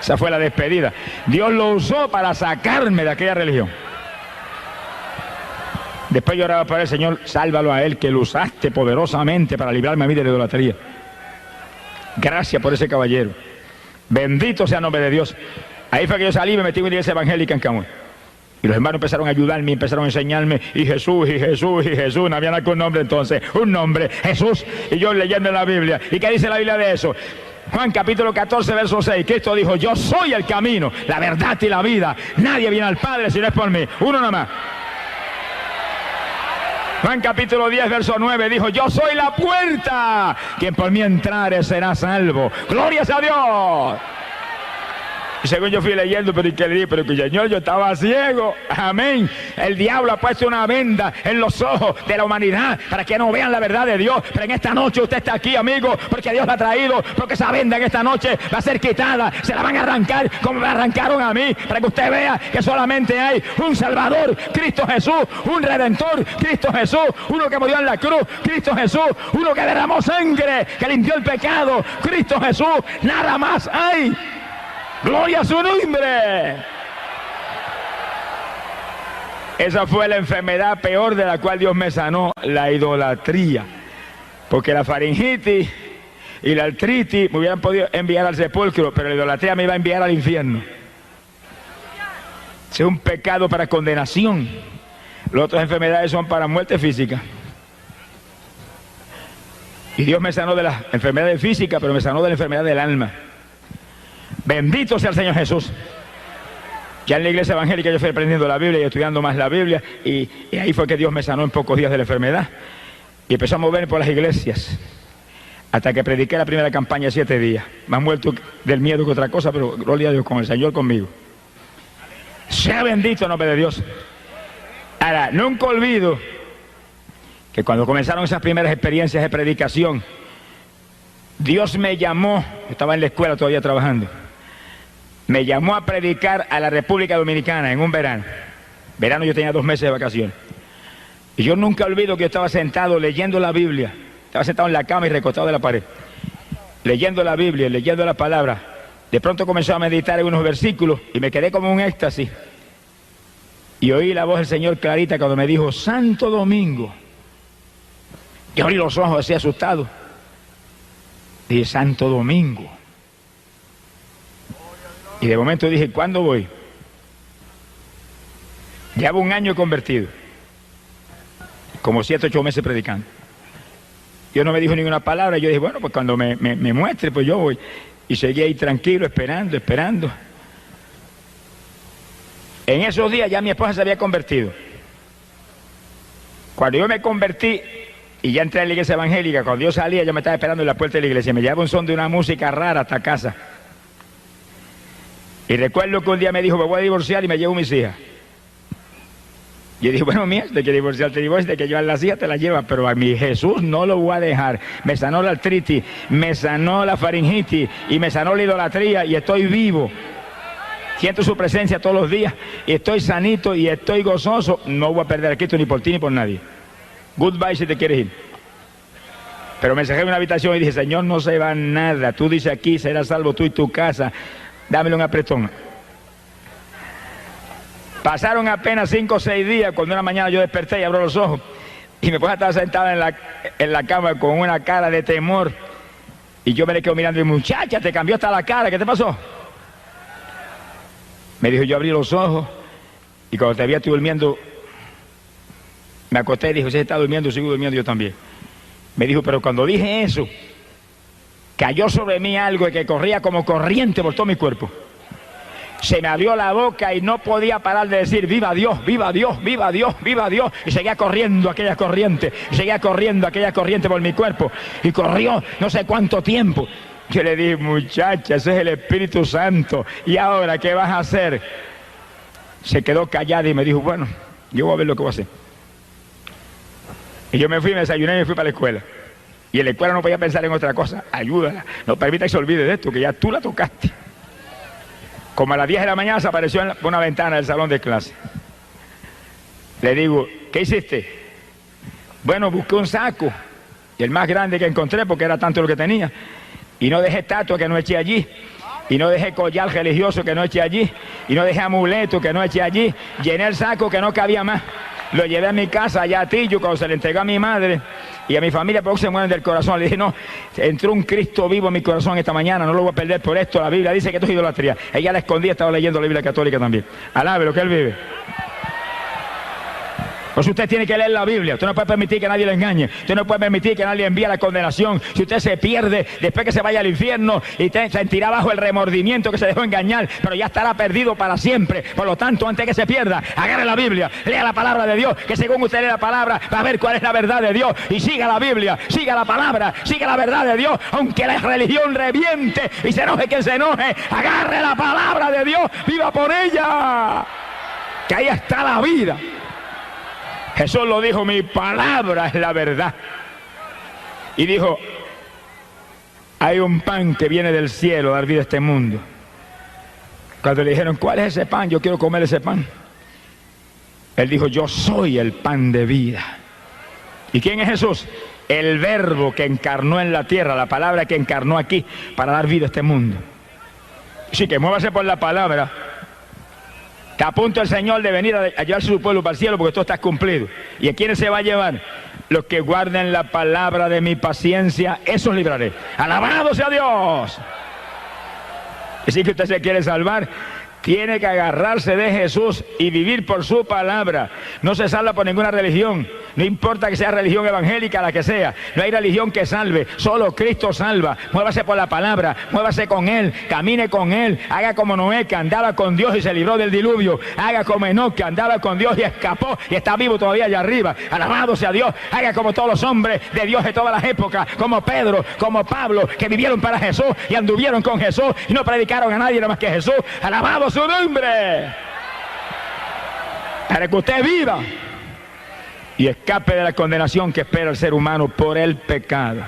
Esa fue la despedida. Dios lo usó para sacarme de aquella religión. Después yo oraba para el Señor, sálvalo a él, que lo usaste poderosamente para librarme a mí de la idolatría. Gracias por ese caballero. Bendito sea el nombre de Dios. Ahí fue que yo salí y me metí en una iglesia evangélica en Camuy. Y los hermanos empezaron a ayudarme, empezaron a enseñarme, y Jesús, y Jesús, y Jesús. No había nada con un nombre entonces, un nombre, Jesús. Y yo leyendo en la Biblia. ¿Y qué dice la Biblia de eso? Juan capítulo 14, verso 6. Cristo dijo, yo soy el camino, la verdad y la vida. Nadie viene al Padre si no es por mí. Uno nada más. Juan capítulo 10, verso 9 dijo, yo soy la puerta, quien por mí entrare será salvo. ¡Glorias a Dios! Y según yo fui leyendo, pero que le dije, pero que Señor, yo estaba ciego. Amén. El diablo ha puesto una venda en los ojos de la humanidad para que no vean la verdad de Dios. Pero en esta noche usted está aquí, amigo, porque Dios la ha traído, porque esa venda en esta noche va a ser quitada. Se la van a arrancar como me arrancaron a mí, para que usted vea que solamente hay un Salvador, Cristo Jesús, un Redentor, Cristo Jesús, uno que murió en la cruz, Cristo Jesús, uno que derramó sangre, que limpió el pecado, Cristo Jesús. Nada más hay. ¡Gloria a su nombre! Esa fue la enfermedad peor de la cual Dios me sanó, la idolatría. Porque la faringitis y la artritis me hubieran podido enviar al sepulcro, pero la idolatría me iba a enviar al infierno. Es un pecado para condenación. Las otras enfermedades son para muerte física. Y Dios me sanó de las enfermedades físicas, pero me sanó de la enfermedad del alma. Bendito sea el Señor Jesús. Ya en la iglesia evangélica yo fui aprendiendo la Biblia y estudiando más la Biblia, y ahí fue que Dios me sanó en pocos días de la enfermedad. Y empezó a moverme por las iglesias, hasta que prediqué la primera campaña 7 días. Más muerto del miedo que otra cosa, pero gloria a Dios, con el Señor conmigo. Sea bendito el nombre de Dios. Ahora, nunca olvido que cuando comenzaron esas primeras experiencias de predicación, Dios me llamó, estaba en la escuela todavía trabajando, me llamó a predicar a la República Dominicana en un verano. Verano yo tenía 2 meses de vacaciones. Y yo nunca olvido que yo estaba sentado leyendo la Biblia. Estaba sentado en la cama y recostado de la pared, leyendo la Biblia, leyendo la palabra. De pronto comenzó a meditar en unos versículos y me quedé como un éxtasis. Y oí la voz del Señor clarita cuando me dijo, Santo Domingo. Yo abrí los ojos así asustado. Dije, Santo Domingo. Y de momento dije, ¿cuándo voy? Llevo 1 año convertido, como 7 o 8 meses predicando. Dios no me dijo ninguna palabra. Yo dije, bueno, pues cuando me muestre, pues yo voy. Y seguí ahí tranquilo, esperando. En esos días ya mi esposa se había convertido. Cuando yo me convertí, Y ya entré a la iglesia evangélica. Cuando yo salía, yo me estaba esperando en la puerta de la iglesia. Me llevaba un son de una música rara hasta casa. Y recuerdo que un día me dijo, me voy a divorciar y me llevo mis hijas. Y yo dije, bueno, mía, de que divorciarte, de que llevar las hijas te las llevas, pero a mi Jesús no lo voy a dejar. Me sanó la artritis, me sanó la faringitis y me sanó la idolatría y estoy vivo. Siento su presencia todos los días y estoy sanito y estoy gozoso. No voy a perder a Cristo ni por ti ni por nadie. Goodbye si te quieres ir. Pero me encerré en una habitación y dije, Señor, no se va nada. Tú dices aquí, serás salvo tú y tu casa. Dámelo un apretón. Pasaron apenas 5 o 6 días cuando una mañana yo desperté y abro los ojos y me puse a estar sentada en la cama con una cara de temor. Y yo me le quedo mirando y muchacha, te cambió hasta la cara, ¿qué te pasó? Me dijo, yo abrí los ojos y cuando te vi estoy durmiendo, me acosté y dijo, si está durmiendo, sigo durmiendo yo también. Me dijo, pero cuando dije eso, cayó sobre mí algo que corría como corriente por todo mi cuerpo. Se me abrió la boca y no podía parar de decir, viva Dios, viva Dios, viva Dios, viva Dios. Y seguía corriendo aquella corriente, por mi cuerpo. Y corrió no sé cuánto tiempo. Yo le dije, muchacha, ese es el Espíritu Santo. ¿Y ahora qué vas a hacer? Se quedó callada y me dijo, bueno, yo voy a ver lo que voy a hacer. Y yo me fui, me desayuné y me fui para la escuela. Y en la escuela no podía pensar en otra cosa. Ayúdala, no permita que se olvide de esto, que ya tú la tocaste. Como a las 10 de la mañana se apareció en una ventana del salón de clase. Le digo, ¿qué hiciste? Bueno, busqué un saco, y el más grande que encontré, porque era tanto lo que tenía. Y no dejé estatua que no eché allí. Y no dejé collar religioso que no eché allí. Y no dejé amuleto que no eché allí. Llené el saco que no cabía más. Lo llevé a mi casa, allá a Tillo, cuando se le entregó a mi madre y a mi familia, porque se mueren del corazón. Le dije, no, entró un Cristo vivo en mi corazón esta mañana, no lo voy a perder por esto. La Biblia dice que esto es idolatría. Ella la escondía, estaba leyendo la Biblia católica también. Alabe lo que él vive. Pues usted tiene que leer la Biblia. Usted no puede permitir que nadie lo engañe. Usted no puede permitir que nadie envíe la condenación. Si usted se pierde, después que se vaya al infierno y sentirá bajo el remordimiento que se dejó engañar, pero ya estará perdido para siempre. Por lo tanto, antes que se pierda, agarre la Biblia, lea la palabra de Dios, que según usted lee la palabra, va a ver cuál es la verdad de Dios. Y siga la Biblia, siga la palabra, siga la verdad de Dios, aunque la religión reviente y se enoje quien se enoje. Agarre la palabra de Dios, viva por ella, que ahí está la vida. Jesús lo dijo, mi palabra es la verdad. Y dijo, hay un pan que viene del cielo a dar vida a este mundo. Cuando le dijeron, ¿cuál es ese pan? Yo quiero comer ese pan. Él dijo, yo soy el pan de vida. ¿Y quién es Jesús? El verbo que encarnó en la tierra, la palabra que encarnó aquí para dar vida a este mundo. Así que muévase por la palabra. Está a punto el Señor de venir a llevarse su pueblo para el cielo, porque todo está cumplido. ¿Y a quiénes se va a llevar? Los que guarden la palabra de mi paciencia, esos libraré. ¡Alabado sea Dios! Así que usted se quiere salvar, tiene que agarrarse de Jesús y vivir por su palabra. No se salva por ninguna religión. No importa que sea religión evangélica, la que sea. No hay religión que salve. Solo Cristo salva. Muévase por la palabra. Muévase con Él. Camine con Él. Haga como Noé, que andaba con Dios y se libró del diluvio. Haga como Enoc, que andaba con Dios y escapó y está vivo todavía allá arriba. Alabado sea Dios. Haga como todos los hombres de Dios de todas las épocas. Como Pedro, como Pablo, que vivieron para Jesús y anduvieron con Jesús y no predicaron a nadie nada más que Jesús. Alabado su nombre. Para que usted viva y escape de la condenación que espera el ser humano por el pecado.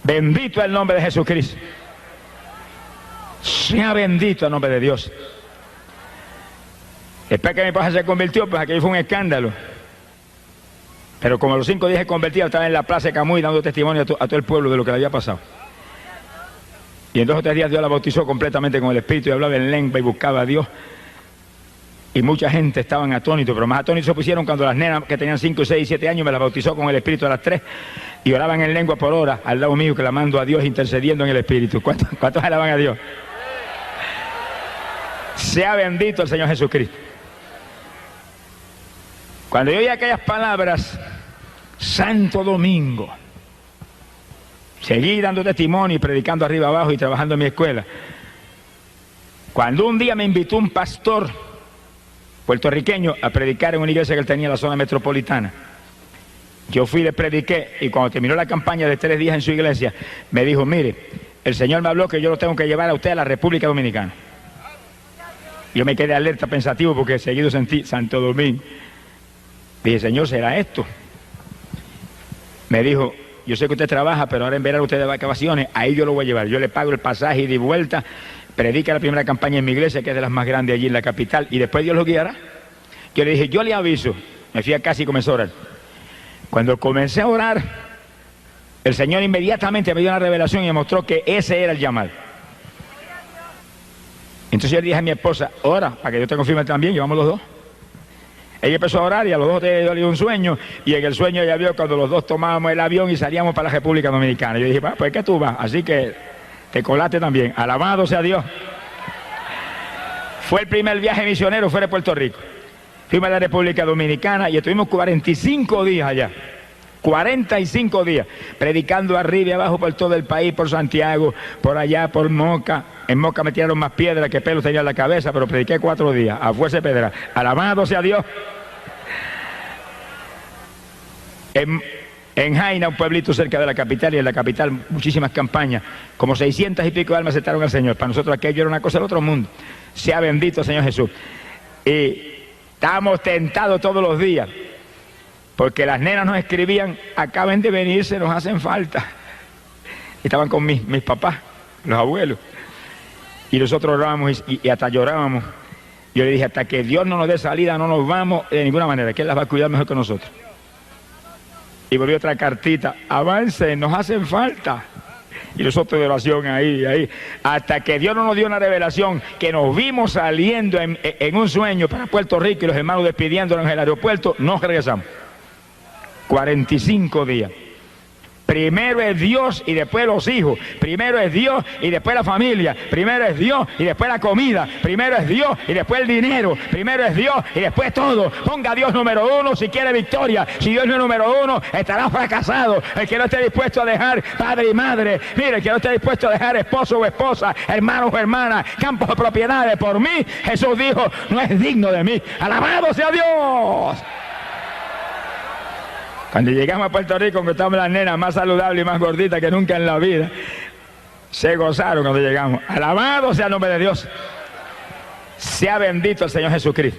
Bendito es el nombre de Jesucristo. Sea bendito el nombre de Dios. Después que mi esposa se convirtió, pues aquello fue un escándalo. Pero como a los 5 días se convertía, estaba en la plaza de Camuy dando testimonio a todo el pueblo de lo que le había pasado. Y en 2 o 3 días Dios la bautizó completamente con el Espíritu y hablaba en lengua y buscaba a Dios. Y mucha gente estaban atónitos, pero más atónitos se pusieron cuando las nenas que tenían 5, 6, 7 años me las bautizó con el Espíritu a las 3 y oraban en lengua por hora al lado mío, clamando a Dios, intercediendo en el Espíritu. ¿Cuántos alaban a Dios? Sea bendito el Señor Jesucristo. Cuando yo oí aquellas palabras, Santo Domingo, seguí dando testimonio y predicando arriba abajo y trabajando en mi escuela. Cuando un día me invitó un pastor puertorriqueño a predicar en una iglesia que él tenía en la zona metropolitana. Yo fui y le prediqué, y cuando terminó la campaña de 3 días en su iglesia, me dijo, mire, el Señor me habló que yo lo tengo que llevar a usted a la República Dominicana. Yo me quedé alerta, pensativo, porque seguido sentí Santo Domingo. Dije, Señor, ¿será esto? Me dijo, yo sé que usted trabaja, pero ahora en verano usted de vacaciones, ahí yo lo voy a llevar. Yo le pago el pasaje y de vuelta, predica la primera campaña en mi iglesia, que es de las más grandes allí en la capital, y después Dios lo guiará. Yo le dije, yo le aviso. Me fui a casa y comencé a orar. Cuando comencé a orar, el Señor inmediatamente me dio una revelación y me mostró que ese era el llamado. Entonces yo le dije a mi esposa, ora, para que yo te confirme también, llevamos los dos. Ella empezó a orar y a los dos le dio un sueño, y en el sueño ella vio cuando los dos tomábamos el avión y salíamos para la República Dominicana. Yo dije, pues que tú vas, así que te colaste también. Alabado sea Dios. Fue el primer viaje misionero fuera de Puerto Rico. Fuimos a la República Dominicana y estuvimos 45 días allá. 45 días, predicando arriba y abajo por todo el país, por Santiago, por allá, por Moca. En Moca me tiraron más piedras que pelos tenía en la cabeza, pero prediqué 4 días, a fuerza de pedra. Alabado sea Dios. En Jaina, un pueblito cerca de la capital, y en la capital muchísimas campañas, como 600 y pico de almas aceptaron al Señor. Para nosotros aquello era una cosa del otro mundo. Sea bendito el Señor Jesús. Y estábamos tentados todos los días, porque las nenas nos escribían, acaben de venirse, nos hacen falta. Estaban con mis papás, los abuelos, y nosotros orábamos y hasta llorábamos. Yo le dije, hasta que Dios no nos dé salida, no nos vamos de ninguna manera, que Él las va a cuidar mejor que nosotros. Y volvió otra cartita, avancen, nos hacen falta. Y nosotros de oración ahí, hasta que Dios no nos dio una revelación, que nos vimos saliendo en un sueño para Puerto Rico y los hermanos despidiéndonos en el aeropuerto, nos regresamos. 45 días. Primero es Dios y después los hijos. Primero es Dios y después la familia. Primero es Dios y después la comida. Primero es Dios y después el dinero. Primero es Dios y después todo. Ponga a Dios número 1 si quiere victoria. Si Dios no es número 1, estará fracasado. El que no esté dispuesto a dejar padre y madre. Mire, el que no esté dispuesto a dejar esposo o esposa, hermanos o hermanas, campos o propiedades por mí, Jesús dijo, no es digno de mí. ¡Alabado sea Dios! Cuando llegamos a Puerto Rico, encontramos las nenas más saludables y más gorditas que nunca en la vida. Se gozaron cuando llegamos. Alabado sea el nombre de Dios. Sea bendito el Señor Jesucristo.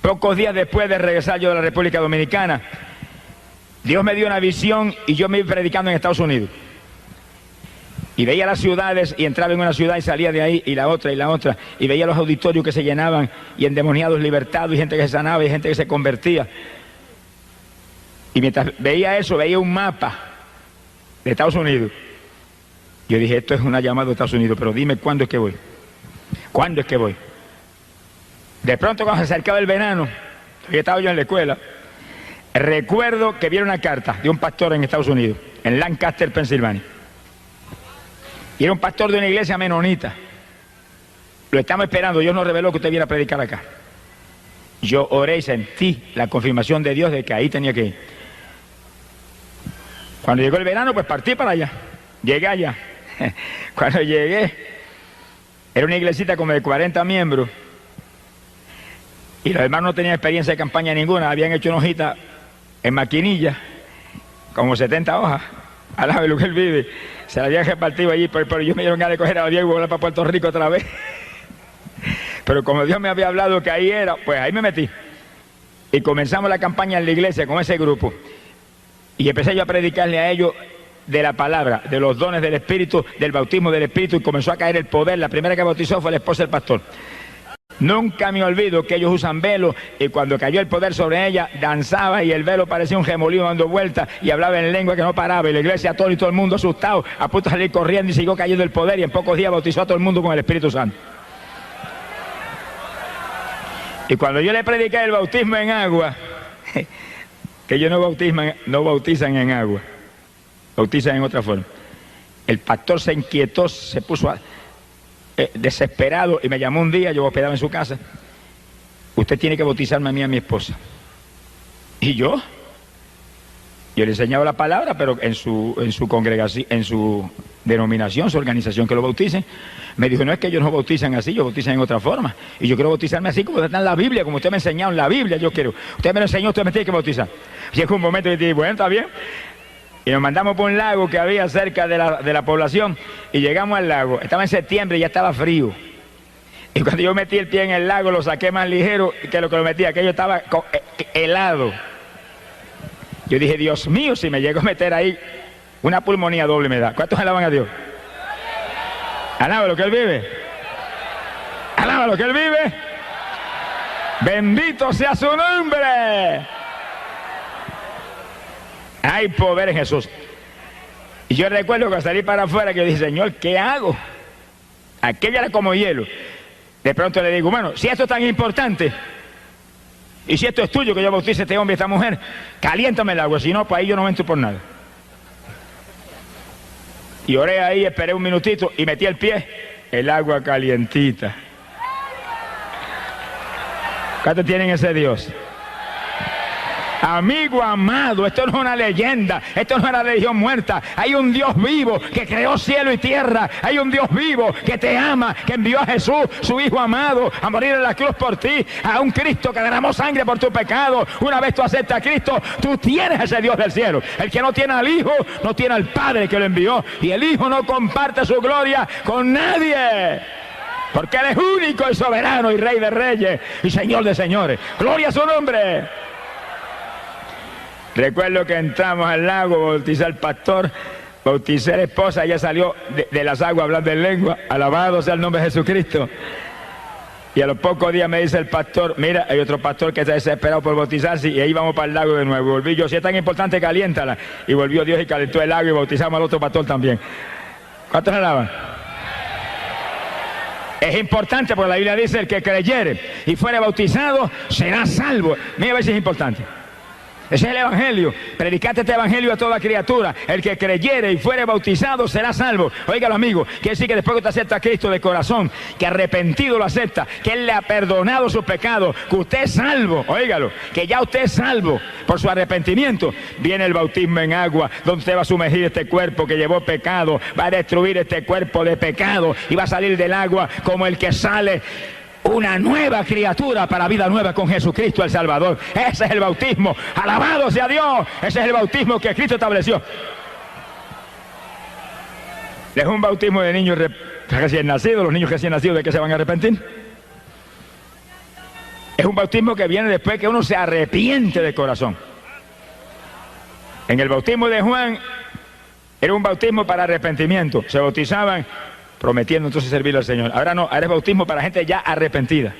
Pocos días después de regresar yo de la República Dominicana, Dios me dio una visión y yo me iba predicando en Estados Unidos. Y veía las ciudades y entraba en una ciudad y salía de ahí y la otra, y veía los auditorios que se llenaban y endemoniados libertados y gente que se sanaba y gente que se convertía. Y mientras veía eso, veía un mapa de Estados Unidos. Yo dije, esto es una llamada de Estados Unidos, pero dime cuándo es que voy. ¿Cuándo es que voy? De pronto, cuando se acercaba el verano, todavía estaba yo en la escuela, recuerdo que vi una carta de un pastor en Estados Unidos, en Lancaster, Pensilvania. Y era un pastor de una iglesia menonita. Lo estamos esperando, Dios nos reveló que usted viene a predicar acá. Yo oré y sentí la confirmación de Dios de que ahí tenía que ir. Cuando llegó el verano, pues partí para allá. Llegué allá. Cuando llegué, era una iglesita como de 40 miembros. Y los hermanos no tenían experiencia de campaña ninguna. Habían hecho una hojita en maquinilla, como 70 hojas. Alaba de lo que Él vive. Se la habían repartido allí, pero yo me dieron ganas de coger a Diego y volar para Puerto Rico otra vez. Pero como Dios me había hablado que ahí era, pues ahí me metí. Y comenzamos la campaña en la iglesia con ese grupo. Y empecé yo a predicarle a ellos de la palabra, de los dones del Espíritu, del bautismo del Espíritu, y comenzó a caer el poder. La primera que bautizó fue la esposa del pastor. Nunca me olvido que ellos usan velo, y cuando cayó el poder sobre ella, danzaba y el velo parecía un remolino dando vueltas y hablaba en lengua que no paraba, y la iglesia todo y todo el mundo asustado, a punto de salir corriendo, y siguió cayendo el poder, y en pocos días bautizó a todo el mundo con el Espíritu Santo. Y cuando yo le prediqué el bautismo en agua, que ellos no bautizan en agua, bautizan en otra forma, el pastor se inquietó, se puso desesperado y me llamó un día, yo hospedaba en su casa. Usted tiene que bautizarme a mí y a mi esposa. ¿Y yo? Yo le enseñaba la palabra, pero en su congregación, en su denominación, su organización que lo bauticen. Me dijo, no es que ellos no bautizan así, ellos bautizan en otra forma. Y yo quiero bautizarme así como está en la Biblia, como usted me ha enseñado en la Biblia, yo quiero. Usted me lo enseñó, usted me tiene que bautizar. Llegó un momento y dije, bueno, está bien. Y nos mandamos por un lago que había cerca de la población y llegamos al lago. Estaba en septiembre y ya estaba frío. Y cuando yo metí el pie en el lago lo saqué más ligero que lo metí, aquello estaba helado. Yo dije, Dios mío, si me llego a meter ahí, una pulmonía doble me da. ¿Cuántos alaban a Dios? Alaba lo que Él vive. Alaba lo que Él vive. Bendito sea su nombre. Hay poder en Jesús. Y yo recuerdo que al salir para afuera que yo dije, Señor, ¿qué hago? Aquello era como hielo. De pronto le digo, bueno, si esto es tan importante, y si esto es tuyo, que yo bautice a este hombre y a esta mujer, caliéntame el agua, si no, pues ahí yo no entro por nada. Y oré ahí, esperé un minutito y metí el pie, el agua calientita. ¿Cuántos tienen ese Dios? Amigo amado, esto no es una leyenda, esto no es una religión muerta. Hay un Dios vivo que creó cielo y tierra. Hay un Dios vivo que te ama, que envió a Jesús, su Hijo amado, a morir en la cruz por ti. A un Cristo que derramó sangre por tu pecado. Una vez tú aceptas a Cristo, tú tienes ese Dios del cielo. El que no tiene al Hijo, no tiene al Padre que lo envió. Y el Hijo no comparte su gloria con nadie. Porque Él es único y soberano y Rey de reyes y Señor de señores. Gloria a su nombre. Recuerdo que entramos al lago, bauticé al pastor, bauticé a la esposa, ella salió de las aguas hablando en lengua, alabado sea el nombre de Jesucristo. Y a los pocos días me dice el pastor, mira, hay otro pastor que está desesperado por bautizarse y ahí vamos para el lago de nuevo. Volví yo, si es tan importante, caliéntala. Y volvió Dios y calentó el lago y bautizamos al otro pastor también. ¿Cuántos alaban? Es importante porque la Biblia dice, el que creyere y fuere bautizado será salvo. Mira a ver si es importante. Ese es el evangelio. Predicate este evangelio a toda criatura. El que creyere y fuere bautizado será salvo. Óigalo, amigo, quiere decir que después que usted acepta a Cristo de corazón, que arrepentido lo acepta, que Él le ha perdonado sus pecados, que usted es salvo, óigalo, que ya usted es salvo por su arrepentimiento, viene el bautismo en agua, donde usted va a sumergir este cuerpo que llevó pecado, va a destruir este cuerpo de pecado y va a salir del agua como el que sale una nueva criatura para vida nueva con Jesucristo el Salvador. Ese es el bautismo. Alabado sea Dios. Ese es el bautismo que Cristo estableció. Es un bautismo de niños recién nacidos. Los niños recién nacidos, ¿de qué se van a arrepentir? Es un bautismo que viene después que uno se arrepiente de corazón. En el bautismo de Juan era un bautismo para arrepentimiento. Se bautizaban prometiendo entonces servirle al Señor. Ahora no, ahora es bautismo para gente ya arrepentida.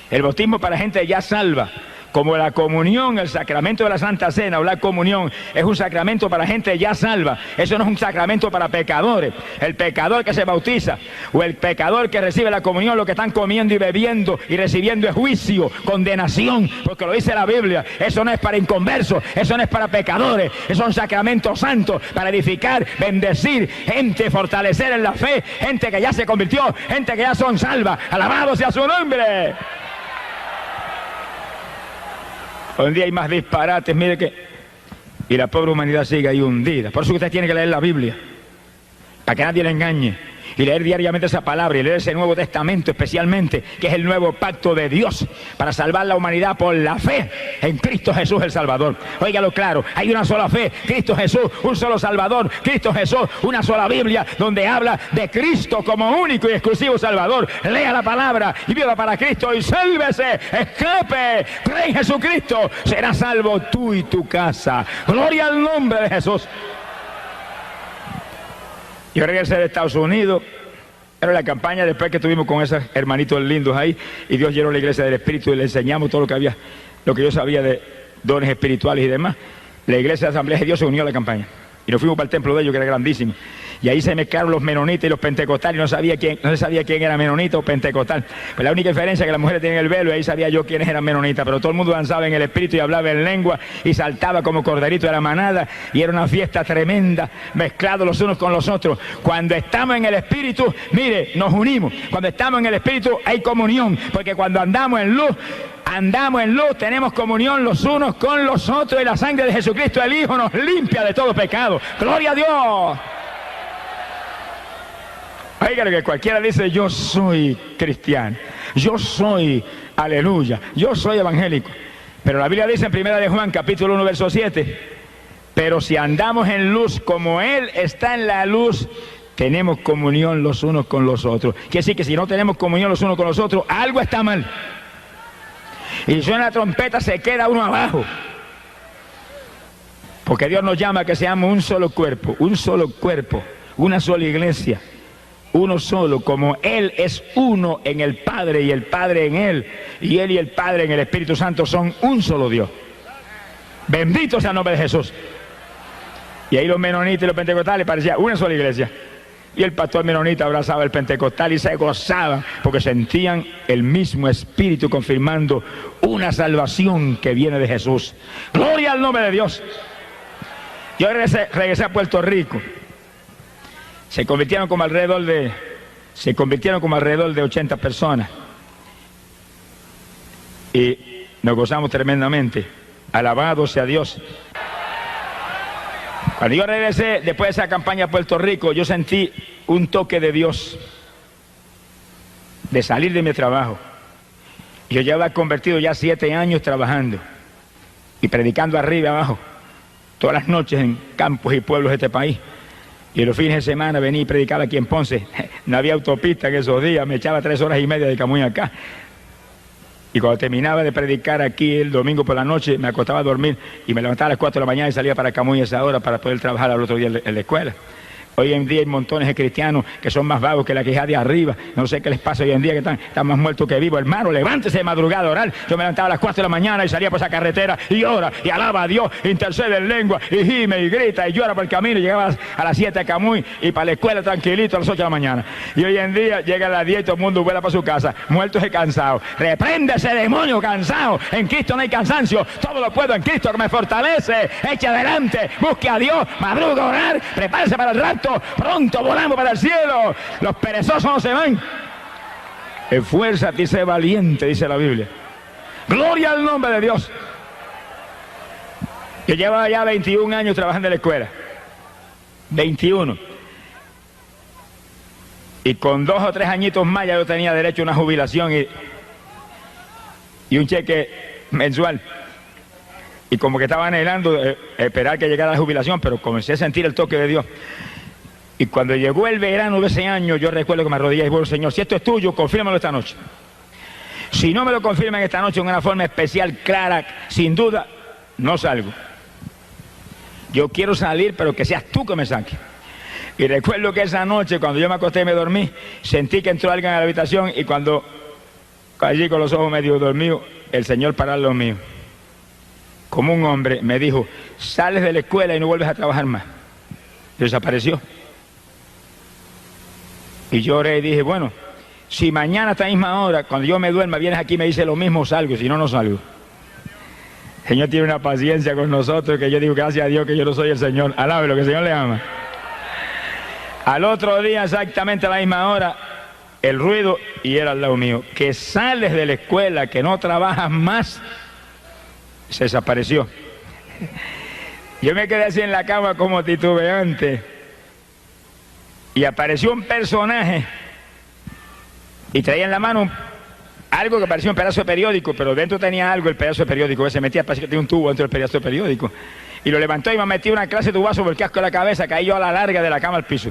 El bautismo para gente ya salva. Como la comunión, el sacramento de la Santa Cena o la comunión es un sacramento para gente ya salva. Eso no es un sacramento para pecadores. El pecador que se bautiza o el pecador que recibe la comunión, lo que están comiendo y bebiendo y recibiendo es juicio, condenación, porque lo dice la Biblia. Eso no es para inconversos, eso no es para pecadores. Eso es un sacramento santo para edificar, bendecir gente, fortalecer en la fe, gente que ya se convirtió, gente que ya son salvas. Alabado sea su nombre. Hoy en día hay más disparates, mire que... Y la pobre humanidad sigue ahí hundida. Por eso usted tiene que leer la Biblia, para que nadie le engañe. Y leer diariamente esa palabra y leer ese Nuevo Testamento especialmente, que es el nuevo pacto de Dios para salvar la humanidad por la fe en Cristo Jesús el Salvador. Óigalo claro, hay una sola fe, Cristo Jesús, un solo Salvador, Cristo Jesús, una sola Biblia donde habla de Cristo como único y exclusivo Salvador. Lea la palabra y viva para Cristo y sálvese, escape, cree en Jesucristo, será salvo tú y tu casa. Gloria al nombre de Jesús. Yo regresé de Estados Unidos, era la campaña después que estuvimos con esos hermanitos lindos ahí, y Dios llenó la iglesia del Espíritu y le enseñamos todo lo que había, lo que yo sabía de dones espirituales y demás. La iglesia de Asamblea de Dios se unió a la campaña y nos fuimos para el templo de ellos, que era grandísimo, y ahí se mezclaron los menonitas y los pentecostales, y no se sabía quién era menonita o pentecostal. Pues la única diferencia es que las mujeres tenían el velo, y ahí sabía yo quiénes eran menonitas, pero todo el mundo danzaba en el Espíritu y hablaba en lengua y saltaba como corderito de la manada, y era una fiesta tremenda, mezclados los unos con los otros. Cuando estamos en el Espíritu, mire, nos unimos. Cuando estamos en el Espíritu hay comunión, porque cuando andamos en luz, tenemos comunión los unos con los otros, y la sangre de Jesucristo el Hijo nos limpia de todo pecado. ¡Gloria a Dios! Oiga, que cualquiera dice, yo soy cristiano, yo soy aleluya, yo soy evangélico. Pero la Biblia dice en 1 de Juan, capítulo 1, verso 7, pero si andamos en luz como Él está en la luz, tenemos comunión los unos con los otros. Quiere decir que si no tenemos comunión los unos con los otros, algo está mal. Y si suena la trompeta, se queda uno abajo. Porque Dios nos llama a que seamos un solo cuerpo, una sola iglesia, uno solo, como Él es uno en el Padre y el Padre en Él, y Él y el Padre en el Espíritu Santo son un solo Dios. Bendito sea el nombre de Jesús. Y ahí los menonitas y los pentecostales parecían una sola iglesia. Y el pastor menonita abrazaba al pentecostal y se gozaban porque sentían el mismo espíritu confirmando una salvación que viene de Jesús. Gloria al nombre de Dios. Yo regresé a Puerto Rico. Se convirtieron como alrededor de 80 personas. Y nos gozamos tremendamente. Alabado sea Dios. Cuando yo regresé, después de esa campaña a Puerto Rico, yo sentí un toque de Dios de salir de mi trabajo. Yo ya había convertido ya 7 años trabajando y predicando arriba y abajo, todas las noches en campos y pueblos de este país. Y los fines de semana venía y predicaba aquí en Ponce. No había autopista en esos días, me echaba 3 horas y media de Camuy acá. Y cuando terminaba de predicar aquí el domingo por la noche, me acostaba a dormir y me levantaba a las 4 de la mañana y salía para Camuy a esa hora para poder trabajar al otro día en la escuela. Hoy en día hay montones de cristianos que son más vagos que la quijada de arriba. No sé qué les pasa hoy en día, que están más muertos que vivos. Hermano, levántese de madrugada a orar. Yo me levantaba a las 4 de la mañana y salía por esa carretera y ora y alaba a Dios, intercede en lengua y gime y grita y llora por el camino. Y llegaba a las 7 a Camuy y para la escuela tranquilito a las 8 de la mañana. Y hoy en día llega a las 10 y todo el mundo vuela para su casa, muertos y cansados. Reprende ese demonio cansado. En Cristo no hay cansancio. Todo lo puedo en Cristo que me fortalece. Eche adelante, busque a Dios, madruga a orar, prepárese para el rapto. Pronto volamos para el cielo. Los perezosos no se van. Esfuérzate y sé valiente, dice la Biblia. Gloria al nombre de Dios. Yo llevaba ya 21 años trabajando en la escuela. 21. Y con 2 o 3 añitos más ya yo tenía derecho a una jubilación y un cheque mensual. Y como que estaba anhelando esperar que llegara la jubilación, pero comencé a sentir el toque de Dios. Y cuando llegó el verano de ese año, yo recuerdo que me arrodillé y dije, Señor, si esto es tuyo, confírmalo esta noche. Si no me lo confirman esta noche en una forma especial, clara, sin duda, no salgo. Yo quiero salir, pero que seas tú que me saques. Y recuerdo que esa noche, cuando yo me acosté y me dormí, sentí que entró alguien a la habitación y cuando allí con los ojos medio dormidos, el Señor paró los míos. Como un hombre me dijo, sales de la escuela y no vuelves a trabajar más. Desapareció. Y yo oré y dije, bueno, si mañana a esta misma hora, cuando yo me duerma, vienes aquí y me dices lo mismo, salgo, si no, no salgo. El Señor tiene una paciencia con nosotros que yo digo, gracias a Dios que yo no soy el Señor. Alábelo, que el Señor le ama. Al otro día, exactamente a la misma hora, el ruido, y era al lado mío, que sales de la escuela, que no trabajas más, se desapareció. Yo me quedé así en la cama como titubeante. Y apareció un personaje y traía en la mano algo que parecía un pedazo de periódico, pero dentro tenía algo, el pedazo de periódico, que se metía, parecía que tenía un tubo dentro del pedazo de periódico. Y lo levantó y me metió una clase de tubazo por el casco de la cabeza, caí yo a la larga de la cama al piso.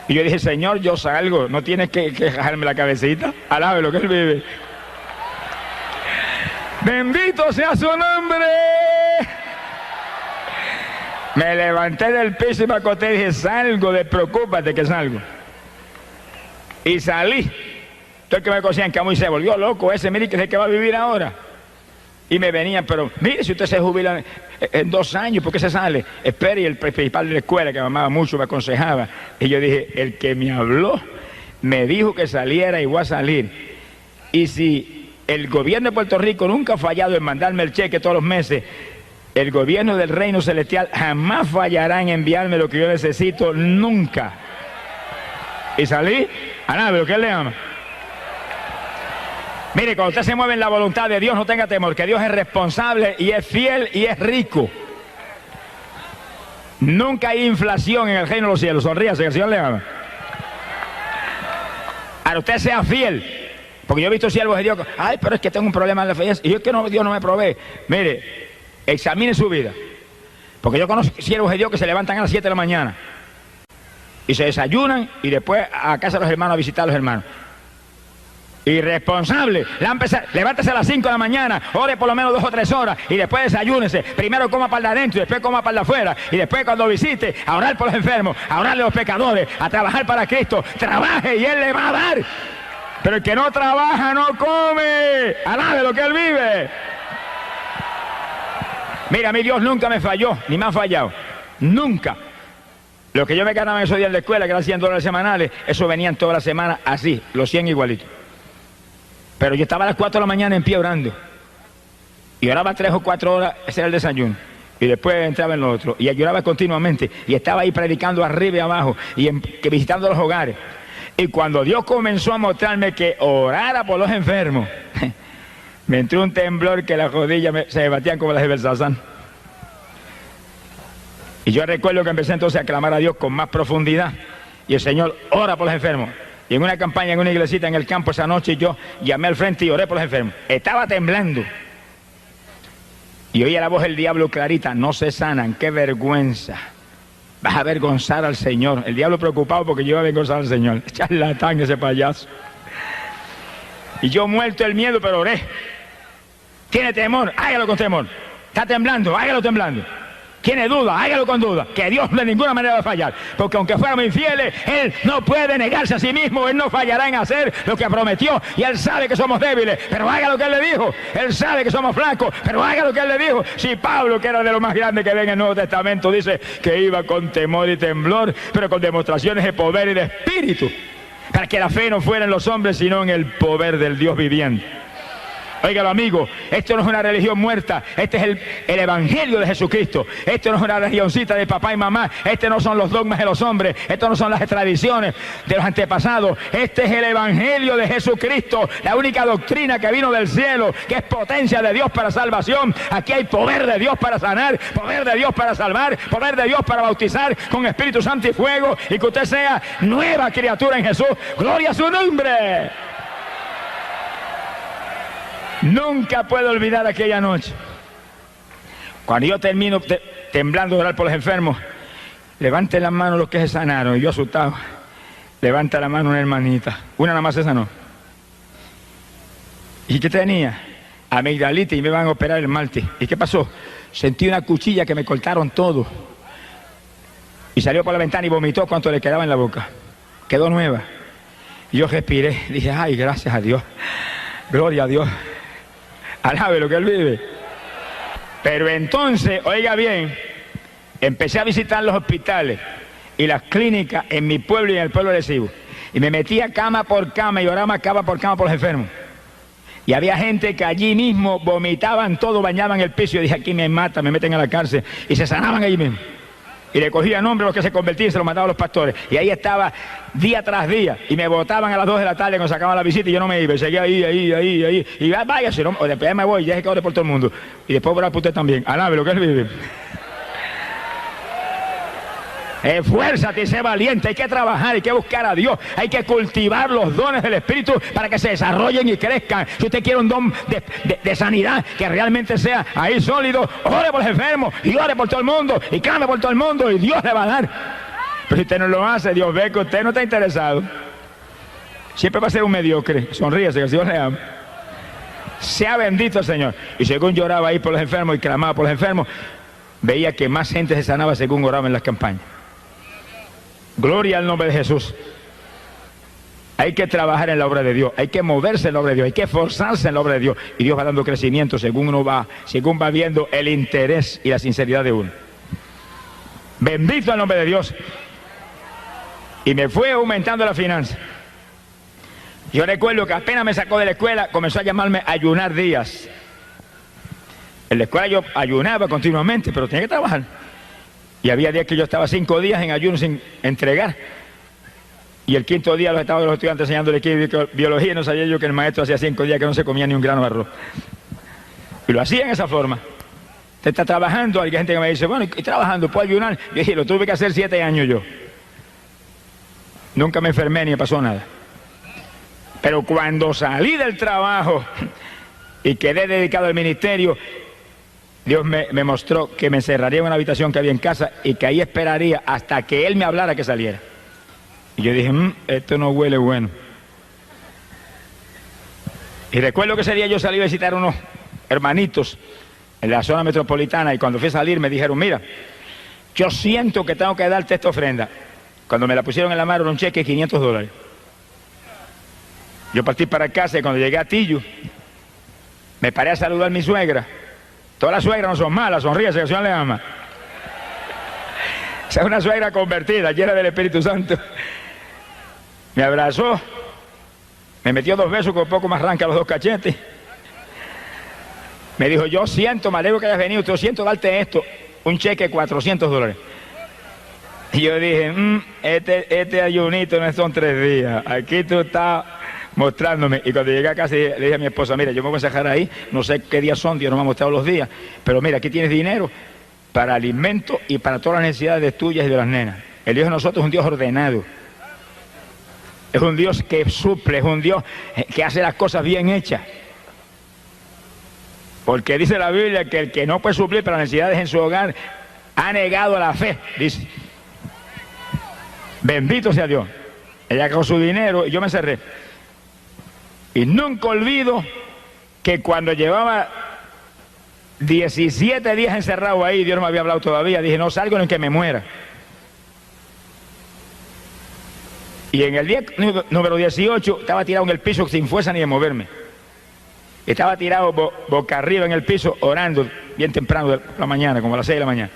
Y yo dije, Señor, yo salgo, no tienes que jalarme la cabecita, alabe lo que Él vive. Bendito sea su nombre. Me levanté del piso y me acosté y dije, salgo, despreocúpate que salgo. Y salí. Todo el que me conocía en Camuy se volvió loco ese, mire que es el que va a vivir ahora. Y me venían, pero mire, si usted se jubila en 2 años, ¿por qué se sale? Espere, y el principal de la escuela, que me amaba mucho, me aconsejaba. Y yo dije, el que me habló, me dijo que saliera y voy a salir. Y si el gobierno de Puerto Rico nunca ha fallado en mandarme el cheque todos los meses, el gobierno del reino celestial jamás fallará en enviarme lo que yo necesito, nunca. Y salí, a nada, pero que Él le ama. Mire, cuando usted se mueve en la voluntad de Dios, no tenga temor, que Dios es responsable y es fiel y es rico. Nunca hay inflación en el reino de los cielos. Sonríase, que el Señor le ama. Ahora usted sea fiel, porque yo he visto siervos de Dios, ay, pero es que tengo un problema en la fe, y yo es que no, Dios no me provee. Mire, examine su vida, porque yo conozco siervos de Dios que se levantan a las 7 de la mañana y se desayunan y después a casa de los hermanos a visitar a los hermanos. Irresponsable, levántese a las 5 de la mañana, ore por lo menos 2 o 3 horas y después desayúnese. Primero coma para el de adentro y después coma para el de afuera. Y después cuando visite, a orar por los enfermos, a orarle a los pecadores, a trabajar para Cristo. Trabaje y Él le va a dar. Pero el que no trabaja no come. Alabe lo que Él vive. Mira, a mí Dios nunca me falló, ni me ha fallado. Nunca. Lo que yo me ganaba en esos días de la escuela, que eran $100 semanales, eso venían todas las semanas así, los 100 igualitos. Pero yo estaba a las 4 de la mañana en pie orando. Y oraba 3 o 4 horas, ese era el desayuno. Y después entraba en lo otro. Y ayunaba continuamente. Y estaba ahí predicando arriba y abajo. Y visitando los hogares. Y cuando Dios comenzó a mostrarme que orara por los enfermos, me entró un temblor que las rodillas se me batían como las de Belsasán. Y yo recuerdo que empecé entonces a clamar a Dios con más profundidad. Y el Señor ora por los enfermos. Y en una campaña, en una iglesita en el campo esa noche, yo llamé al frente y oré por los enfermos. Estaba temblando. Y oía la voz del diablo clarita, no se sanan, qué vergüenza. Vas a avergonzar al Señor. El diablo preocupado porque yo iba a avergonzar al Señor. Charlatán ese payaso. Y yo muerto el miedo, pero oré. Tiene temor, hágalo con temor. Está temblando, hágalo temblando. Tiene duda, hágalo con duda, que Dios de ninguna manera va a fallar, porque aunque fuéramos infieles, Él no puede negarse a sí mismo, Él no fallará en hacer lo que prometió, y Él sabe que somos débiles, pero haga lo que Él le dijo. Él sabe que somos flacos, pero haga lo que Él le dijo. Si Pablo, que era de lo más grande que ve en el Nuevo Testamento, dice que iba con temor y temblor, pero con demostraciones de poder y de espíritu, para que la fe no fuera en los hombres, sino en el poder del Dios viviente. Óigalo, amigo, esto no es una religión muerta, este es el evangelio de Jesucristo. Esto no es una religioncita de papá y mamá, este no son los dogmas de los hombres, esto no son las tradiciones de los antepasados, este es el evangelio de Jesucristo, la única doctrina que vino del cielo, que es potencia de Dios para salvación. Aquí hay poder de Dios para sanar, poder de Dios para salvar, poder de Dios para bautizar con Espíritu Santo y fuego, y que usted sea nueva criatura en Jesús. ¡Gloria a su nombre! Nunca puedo olvidar aquella noche. Cuando yo termino temblando de orar por los enfermos, levanten las manos los que se sanaron. Y yo asustado, levanta la mano una hermanita. Una nada más se sanó. ¿Y qué tenía? Amigdalitis y me van a operar el martes. ¿Y qué pasó? Sentí una cuchilla que me cortaron todo. Y salió por la ventana y vomitó cuanto le quedaba en la boca. Quedó nueva. Y yo respiré. Dije, ay, gracias a Dios. Gloria a Dios. Alabe lo que Él vive. Pero entonces, oiga bien, empecé a visitar los hospitales y las clínicas en mi pueblo y en el pueblo de Cibo. Y me metía cama por cama y oraba cama por los enfermos. Y había gente que allí mismo vomitaban todo, bañaban el piso. Y dije, aquí me matan, me meten a la cárcel. Y se sanaban allí mismo. Y le cogía nombre a los que se convertían y se los mandaban a los pastores. Y ahí estaba día tras día. Y me botaban a las 2 de la tarde cuando sacaban la visita y yo no me iba. Y seguía ahí. Y váyase, no, o después me voy, ya es que ore por todo el mundo. Y después orar por usted también. Alabe lo que Él vive. Esfuérzate y sé valiente. Hay que trabajar, hay que buscar a Dios. Hay que cultivar los dones del Espíritu para que se desarrollen y crezcan. Si usted quiere un don de sanidad que realmente sea ahí sólido, ore por los enfermos y ore por todo el mundo y clame por todo el mundo y Dios le va a dar. Pero si usted no lo hace, Dios ve que usted no está interesado. Siempre va a ser un mediocre. Sonríese, que el Señor le ama. Sea bendito el Señor. Y según lloraba ahí por los enfermos y clamaba por los enfermos, veía que más gente se sanaba según oraba en las campañas. Gloria al nombre de Jesús. Hay que trabajar en la obra de Dios, hay que moverse en la obra de Dios, hay que esforzarse en la obra de Dios. Y Dios va dando crecimiento según va viendo el interés y la sinceridad de uno. Bendito el nombre de Dios. Y me fue aumentando la finanza. Yo recuerdo que apenas me sacó de la escuela, comenzó a llamarme Ayunar Díaz. En la escuela yo ayunaba continuamente, pero tenía que trabajar. Y había días que yo estaba 5 días en ayuno sin entregar. Y el 5.º día los estudiantes enseñándole biología, y no sabía yo que el maestro hacía 5 días que no se comía ni un grano de arroz. Y lo hacía en esa forma. Usted está trabajando, hay gente que me dice, bueno, y trabajando, ¿puedo ayunar? Yo dije, lo tuve que hacer 7 años yo. Nunca me enfermé ni me pasó nada. Pero cuando salí del trabajo y quedé dedicado al ministerio, Dios me mostró que me encerraría en una habitación que había en casa y que ahí esperaría hasta que Él me hablara que saliera. Y yo dije, esto no huele bueno. Y recuerdo que ese día yo salí a visitar unos hermanitos en la zona metropolitana y cuando fui a salir me dijeron, mira, yo siento que tengo que darte esta ofrenda. Cuando me la pusieron en la mano era un cheque de $500. Yo partí para casa y cuando llegué a Tillo, me paré a saludar a mi suegra. Todas las suegras no son malas, sonríe, que el Señor le ama. Esa es una suegra convertida, llena del Espíritu Santo. Me abrazó, me metió 2 besos con poco más arranca los 2 cachetes. Me dijo, yo siento, me alegro que hayas venido, yo siento darte esto, un cheque de $400. Y yo dije, este ayunito no son 3 días, aquí tú estás mostrándome. Y cuando llegué a casa le dije a mi esposa, mira, yo me voy a dejar ahí, no sé qué días son, Dios no me ha mostrado los días, pero mira, aquí tienes dinero para alimento y para todas las necesidades tuyas y de las nenas. El Dios de nosotros es un Dios ordenado, es un Dios que suple, es un Dios que hace las cosas bien hechas. Porque dice la Biblia que el que no puede suplir para las necesidades en su hogar ha negado la fe, dice. Bendito sea Dios. Ella con su dinero y yo me encerré. Y nunca olvido que cuando llevaba 17 días encerrado ahí, Dios no me había hablado todavía, dije, no salgo ni que me muera. Y en el día número 18 estaba tirado en el piso sin fuerza ni de moverme. Estaba tirado boca arriba en el piso orando bien temprano de la mañana, como a las 6 de la mañana.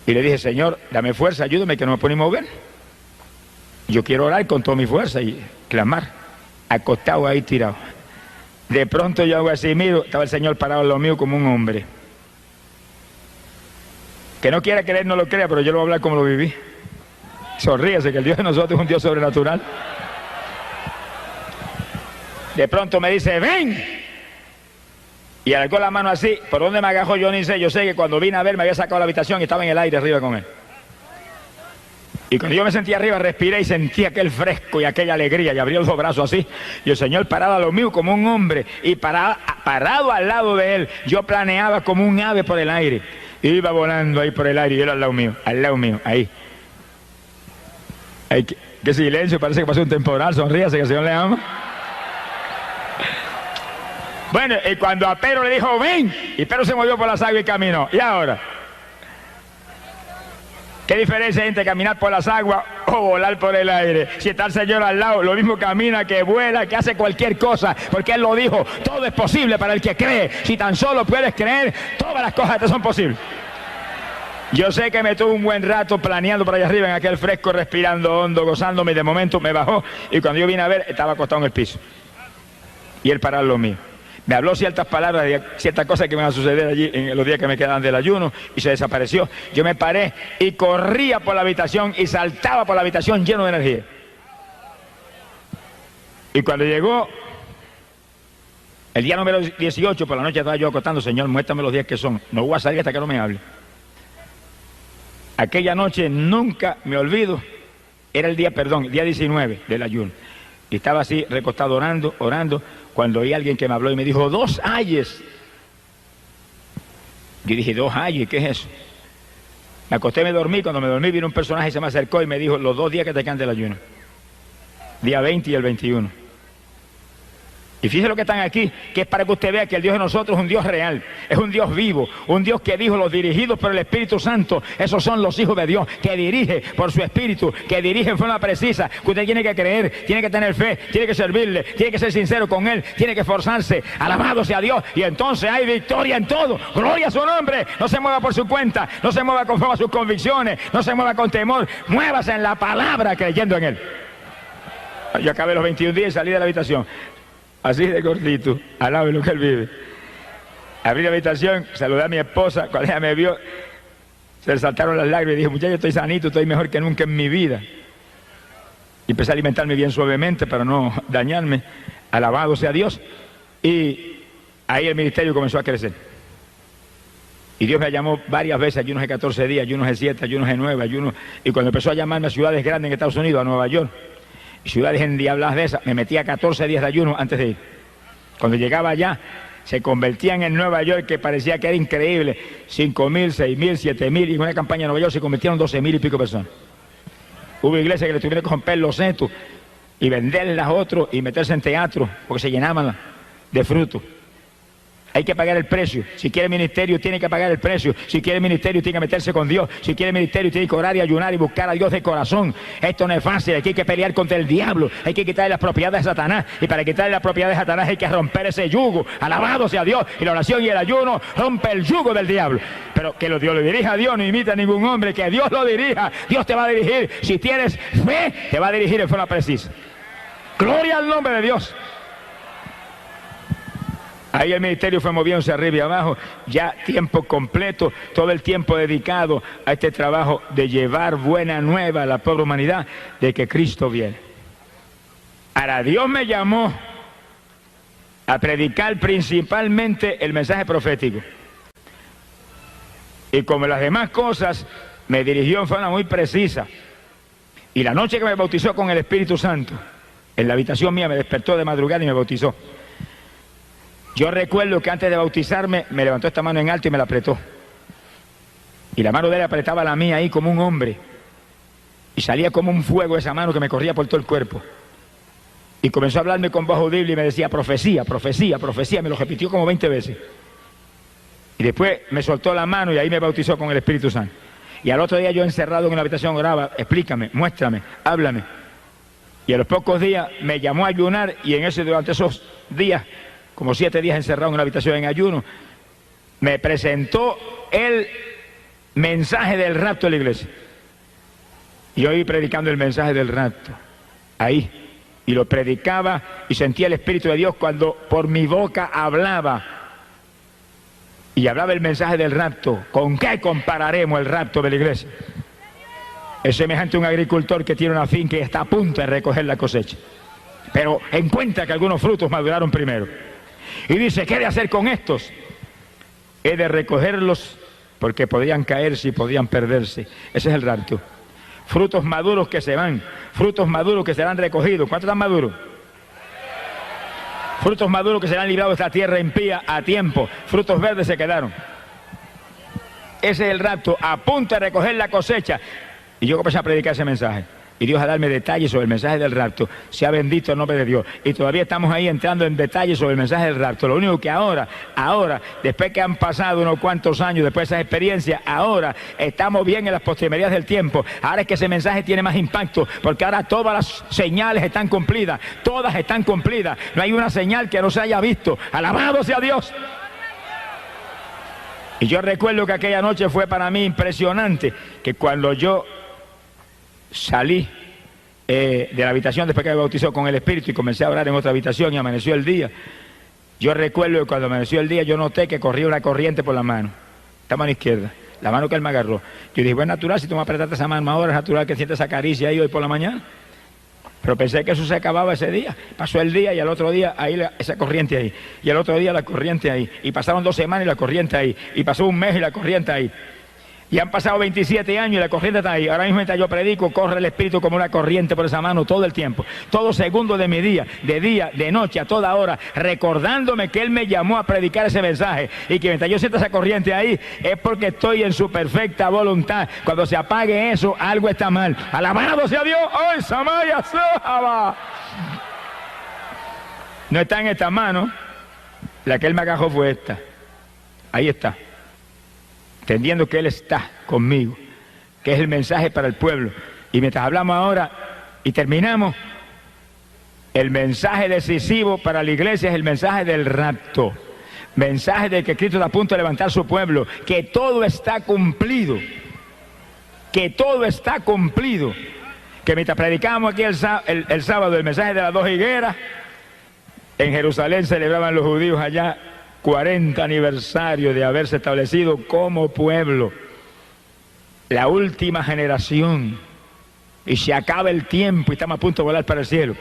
Y le dije, Señor, dame fuerza, ayúdame que no me puedo ni mover. Yo quiero orar con toda mi fuerza y clamar, acostado ahí tirado. De pronto yo hago así, miro, estaba el Señor parado en lo mío como un hombre. Que no quiera creer, no lo crea, pero yo lo voy a hablar como lo viví. Sonríese, que el Dios de nosotros es un Dios sobrenatural. De pronto me dice, ven. Y alargó la mano así, ¿por dónde me agajó? Yo ni sé, yo sé que cuando vine a ver me había sacado la habitación y estaba en el aire arriba con él. Y cuando yo me sentía arriba, respiré y sentí aquel fresco y aquella alegría y abrí los 2 brazos así. Y el Señor parado a lo mío como un hombre y parado al lado de él, yo planeaba como un ave por el aire. Iba volando ahí por el aire y él al lado mío, ahí. Ay, qué silencio, parece que pasó un temporal, sonríase que el Señor le ama. Bueno, y cuando a Pedro le dijo, ven, y Pedro se movió por las aguas y caminó. ¿Y ahora? ¿Qué diferencia hay entre caminar por las aguas o volar por el aire? Si está el Señor al lado, lo mismo camina, que vuela, que hace cualquier cosa, porque Él lo dijo, todo es posible para el que cree. Si tan solo puedes creer, todas las cosas te son posibles. Yo sé que me tuve un buen rato planeando por allá arriba en aquel fresco, respirando hondo, gozándome, y de momento me bajó, y cuando yo vine a ver, estaba acostado en el piso. Y Él parado lo mío. Me habló ciertas palabras de ciertas cosas que me van a suceder allí en los días que me quedan del ayuno y se desapareció. Yo me paré y corría por la habitación y saltaba por la habitación lleno de energía. Y cuando llegó el día número 18, por la noche estaba yo acostando, Señor, muéstrame los días que son. No voy a salir hasta que no me hable. Aquella noche nunca me olvido, era el día 19 del ayuno. Y estaba así recostado orando, cuando oí a alguien que me habló y me dijo, 2 ayes. Yo dije, 2 ayes, ¿qué es eso? Me acosté y me dormí. Cuando me dormí vino un personaje y se me acercó y me dijo, los 2 días que te quedan del ayuno. Día 20 y el 21. Y fíjense lo que están aquí, que es para que usted vea que el Dios de nosotros es un Dios real, es un Dios vivo, un Dios que dijo, los dirigidos por el Espíritu Santo, esos son los hijos de Dios, que dirige por su Espíritu, que dirige en forma precisa, que usted tiene que creer, tiene que tener fe, tiene que servirle, tiene que ser sincero con Él, tiene que esforzarse, alabado sea Dios, y entonces hay victoria en todo, gloria a su nombre. No se mueva por su cuenta, no se mueva conforme a sus convicciones, no se mueva con temor, muévase en la palabra creyendo en Él. Yo acabé los 21 días y salí de la habitación. Así de cortito, alabe lo que Él vive. Abrí la habitación, saludé a mi esposa, cuando ella me vio, se le saltaron las lágrimas y dije, muchacho, estoy sanito, estoy mejor que nunca en mi vida. Y empecé a alimentarme bien suavemente para no dañarme, alabado sea Dios. Y ahí el ministerio comenzó a crecer. Y Dios me llamó varias veces, ayunos de 14 días, ayunos de 7, ayunos de 9, ayunos. Y cuando empezó a llamarme a ciudades grandes en Estados Unidos, a Nueva York, ciudades endiabladas de esas, me metía 14 días de ayuno antes de ir. Cuando llegaba allá, se convertían en Nueva York, que parecía que era increíble, 5.000, 6.000, 7.000, y en una campaña en Nueva York se convirtieron 12.000 y pico personas. Hubo iglesias que le tuvieron que romper los setos y venderlas a otros y meterse en teatro, porque se llenaban de frutos. Hay que pagar el precio. Si quiere ministerio, tiene que pagar el precio. Si quiere ministerio, tiene que meterse con Dios. Si quiere ministerio, tiene que orar y ayunar y buscar a Dios de corazón. Esto no es fácil. Aquí hay que pelear contra el diablo. Hay que quitarle las propiedades de Satanás. Y para quitarle las propiedades de Satanás hay que romper ese yugo. Alabado sea Dios. Y la oración y el ayuno rompe el yugo del diablo. Pero que Dios lo dirija a Dios, no imita a ningún hombre. Que Dios lo dirija. Dios te va a dirigir. Si tienes fe, te va a dirigir en forma precisa. Gloria al nombre de Dios. Ahí el ministerio fue moviéndose arriba y abajo, ya tiempo completo, todo el tiempo dedicado a este trabajo de llevar buena nueva a la pobre humanidad de que Cristo viene. Ahora, Dios me llamó a predicar principalmente el mensaje profético. Y como las demás cosas, me dirigió en forma muy precisa. Y la noche que me bautizó con el Espíritu Santo, en la habitación mía me despertó de madrugada y me bautizó. Yo recuerdo que antes de bautizarme me levantó esta mano en alto y me la apretó. Y la mano de él apretaba la mía ahí como un hombre. Y salía como un fuego esa mano que me corría por todo el cuerpo. Y comenzó a hablarme con voz audible y me decía profecía, profecía, profecía. Me lo repitió como 20 veces. Y después me soltó la mano y ahí me bautizó con el Espíritu Santo. Y al otro día yo encerrado en una habitación oraba, explícame, muéstrame, háblame. Y a los pocos días me llamó a ayunar y durante esos días, como 7 días encerrado en una habitación en ayuno, me presentó el mensaje del rapto de la iglesia. Y yo iba predicando el mensaje del rapto, ahí, y lo predicaba y sentía el Espíritu de Dios cuando por mi boca hablaba, y hablaba el mensaje del rapto. ¿Con qué compararemos el rapto de la iglesia? Es semejante a un agricultor que tiene una finca y está a punto de recoger la cosecha, pero encuentra que algunos frutos maduraron primero. Y dice, ¿qué he de hacer con estos? He de recogerlos porque podrían caerse y podrían perderse. Ese es el rapto. Frutos maduros que se van, frutos maduros que serán recogidos. ¿Cuántos están maduros? Frutos maduros que serán librados de esta tierra impía a tiempo. Frutos verdes se quedaron. Ese es el rapto, a punto de recoger la cosecha. Y yo comencé a predicar ese mensaje. Y Dios a darme detalles sobre el mensaje del rapto. Sea bendito el nombre de Dios. Y todavía estamos ahí entrando en detalles sobre el mensaje del rapto. Lo único que ahora, después que han pasado unos cuantos años, después de esas experiencias, ahora estamos bien en las postrimerías del tiempo. Ahora es que ese mensaje tiene más impacto, porque ahora todas las señales están cumplidas. Todas están cumplidas. No hay una señal que no se haya visto. Alabado sea Dios. Y yo recuerdo que aquella noche fue para mí impresionante, que cuando yo salí de la habitación después que me bautizó con el Espíritu y comencé a orar en otra habitación y amaneció el día. Yo recuerdo que cuando amaneció el día yo noté que corría una corriente por la mano, esta mano izquierda, la mano que él me agarró. Yo dije, bueno, es natural, si tú me apretaste esa mano ahora, es natural que sientes esa caricia ahí hoy por la mañana. Pero pensé que eso se acababa ese día. Pasó el día y al otro día ahí esa corriente ahí. Y al otro día la corriente ahí. Y pasaron 2 semanas y la corriente ahí. Y pasó un mes y la corriente ahí. Y han pasado 27 años y la corriente está ahí. Ahora mismo mientras yo predico, corre el Espíritu como una corriente por esa mano todo el tiempo. Todo segundo de mi día, de noche, a toda hora, recordándome que Él me llamó a predicar ese mensaje. Y que mientras yo sienta esa corriente ahí, es porque estoy en su perfecta voluntad. Cuando se apague eso, algo está mal. Alabado sea Dios. ¡Ay, Samaya Sahaba! No está en esta mano. La que Él me agarró fue esta. Ahí está. Entendiendo que Él está conmigo, que es el mensaje para el pueblo. Y mientras hablamos ahora y terminamos, el mensaje decisivo para la iglesia es el mensaje del rapto. Mensaje de que Cristo está a punto de levantar su pueblo, que todo está cumplido. Que todo está cumplido. Que mientras predicábamos aquí el sábado el mensaje de las 2 higueras, en Jerusalén celebraban los judíos allá 40 aniversario de haberse establecido como pueblo, la última generación, y se acaba el tiempo y estamos a punto de volar para el cielo.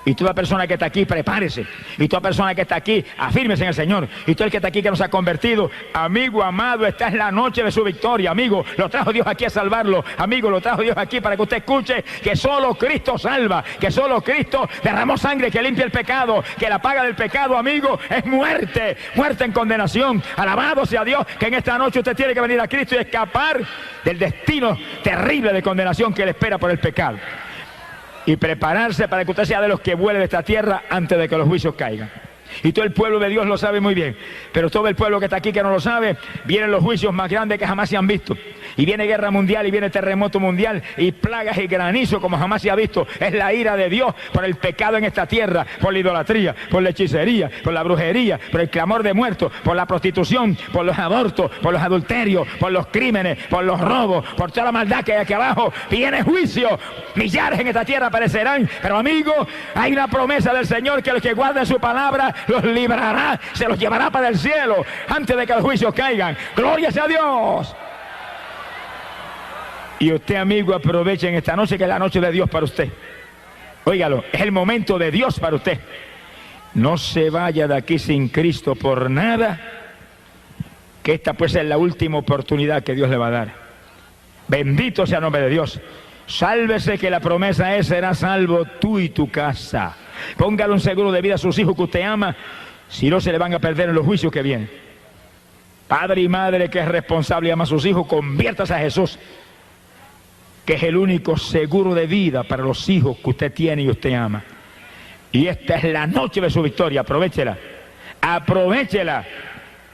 Y toda persona que está aquí, prepárese. Y toda persona que está aquí, afírmese en el Señor. Y todo el que está aquí que nos ha convertido, amigo amado, esta es la noche de su victoria. Amigo, lo trajo Dios aquí a salvarlo. Amigo, lo trajo Dios aquí para que usted escuche que solo Cristo salva, que solo Cristo derramó sangre que limpia el pecado, que la paga del pecado, amigo, es muerte, muerte en condenación. Alabado sea Dios, que en esta noche usted tiene que venir a Cristo y escapar del destino terrible de condenación que le espera por el pecado. Y prepararse para que usted sea de los que vuele de esta tierra antes de que los juicios caigan. Y todo el pueblo de Dios lo sabe muy bien, pero todo el pueblo que está aquí que no lo sabe, vienen los juicios más grandes que jamás se han visto. Y viene guerra mundial, y viene terremoto mundial, y plagas y granizo como jamás se ha visto. Es la ira de Dios por el pecado en esta tierra, por la idolatría, por la hechicería, por la brujería, por el clamor de muertos, por la prostitución, por los abortos, por los adulterios, por los crímenes, por los robos, por toda la maldad que hay aquí abajo. Viene juicio, millares en esta tierra perecerán, pero amigo, hay una promesa del Señor que los que guarden su palabra los librará, se los llevará para el cielo antes de que los juicios caigan. ¡Gloria sea a Dios! Y usted, amigo, aproveche en esta noche, que es la noche de Dios para usted. Óigalo, es el momento de Dios para usted. No se vaya de aquí sin Cristo por nada, que esta pues es la última oportunidad que Dios le va a dar. Bendito sea el nombre de Dios. Sálvese, que la promesa es: serás salvo tú y tu casa. Póngale un seguro de vida a sus hijos que usted ama, si no se le van a perder en los juicios que vienen. Padre y madre que es responsable y ama a sus hijos, conviértase a Jesús, que es el único seguro de vida para los hijos que usted tiene y usted ama. Y esta es la noche de su victoria, aprovéchela, aprovechela,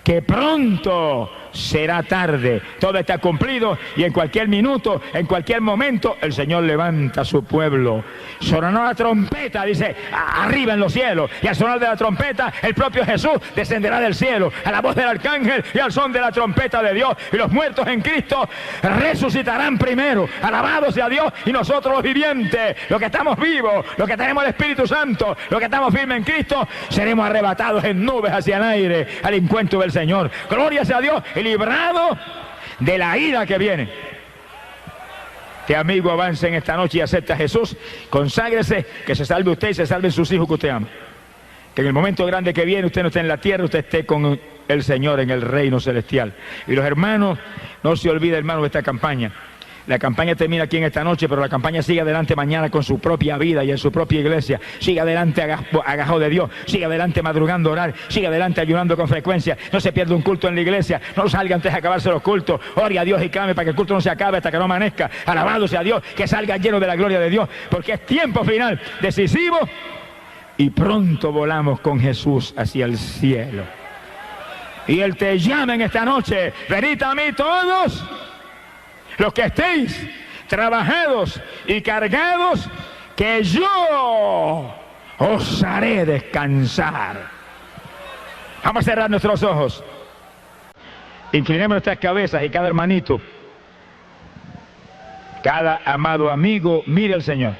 que pronto será tarde. Todo está cumplido y en cualquier minuto, en cualquier momento, el Señor levanta a su pueblo. Sonará la trompeta, dice, arriba en los cielos, y al sonar de la trompeta, el propio Jesús descenderá del cielo, a la voz del arcángel y al son de la trompeta de Dios, y los muertos en Cristo resucitarán primero. Alabado sea Dios. Y nosotros, los vivientes, los que estamos vivos, los que tenemos el Espíritu Santo, los que estamos firmes en Cristo, seremos arrebatados en nubes hacia el aire al encuentro del Señor. Gloria sea a Dios, y librado de la ira que viene. Que amigo, avance en esta noche y acepta a Jesús. Conságrese, que se salve usted y se salven sus hijos que usted ama. Que en el momento grande que viene usted no esté en la tierra, usted esté con el Señor en el reino celestial. Y los hermanos, no se olvide, hermano, de esta campaña. La campaña termina aquí en esta noche, pero la campaña sigue adelante mañana con su propia vida y en su propia iglesia. Sigue adelante agajado de Dios, sigue adelante madrugando a orar, sigue adelante ayunando con frecuencia. No se pierda un culto en la iglesia, no salga antes de acabarse los cultos. Ore a Dios y clame para que el culto no se acabe hasta que no amanezca. Alabado sea Dios, que salga lleno de la gloria de Dios, porque es tiempo final, decisivo, y pronto volamos con Jesús hacia el cielo. Y Él te llama en esta noche: venid a mí todos los que estéis trabajados y cargados, que yo os haré descansar. Vamos a cerrar nuestros ojos, inclinemos nuestras cabezas, y cada hermanito, cada amado amigo, mire al Señor.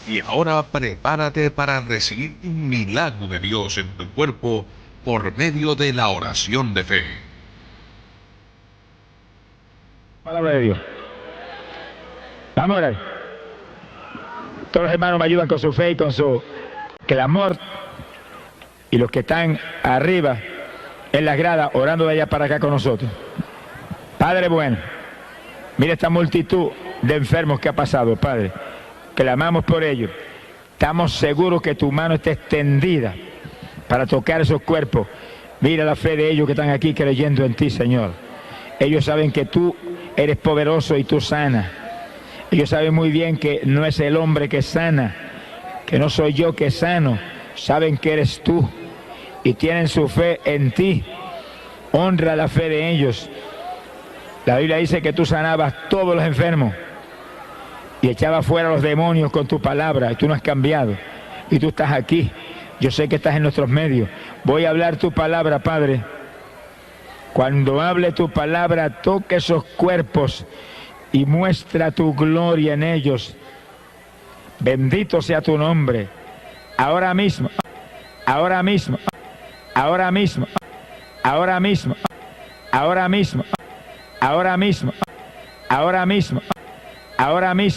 Y ahora prepárate para recibir un milagro de Dios en tu cuerpo por medio de la oración de fe. Palabra de Dios. Vamos a orar. Todos los hermanos me ayudan con su fe y con su clamor. Y los que están arriba en las gradas, orando de allá para acá con nosotros. Padre bueno, mira esta multitud de enfermos que ha pasado, Padre. Clamamos por ellos. Estamos seguros que tu mano está extendida para tocar esos cuerpos. Mira la fe de ellos que están aquí creyendo en ti, Señor. Ellos saben que tú eres poderoso y tú sanas. Ellos saben muy bien que no es el hombre que sana, que no soy yo que sano. Saben que eres tú y tienen su fe en ti. Honra la fe de ellos. La Biblia dice que tú sanabas todos los enfermos y echabas fuera a los demonios con tu palabra, y tú no has cambiado. Y tú estás aquí. Yo sé que estás en nuestros medios. Voy a hablar tu palabra, Padre. Cuando hable tu palabra, toque esos cuerpos y muestra tu gloria en ellos. Bendito sea tu nombre. Ahora mismo, ahora mismo, ahora mismo, ahora mismo, ahora mismo, ahora mismo, ahora mismo, ahora mismo.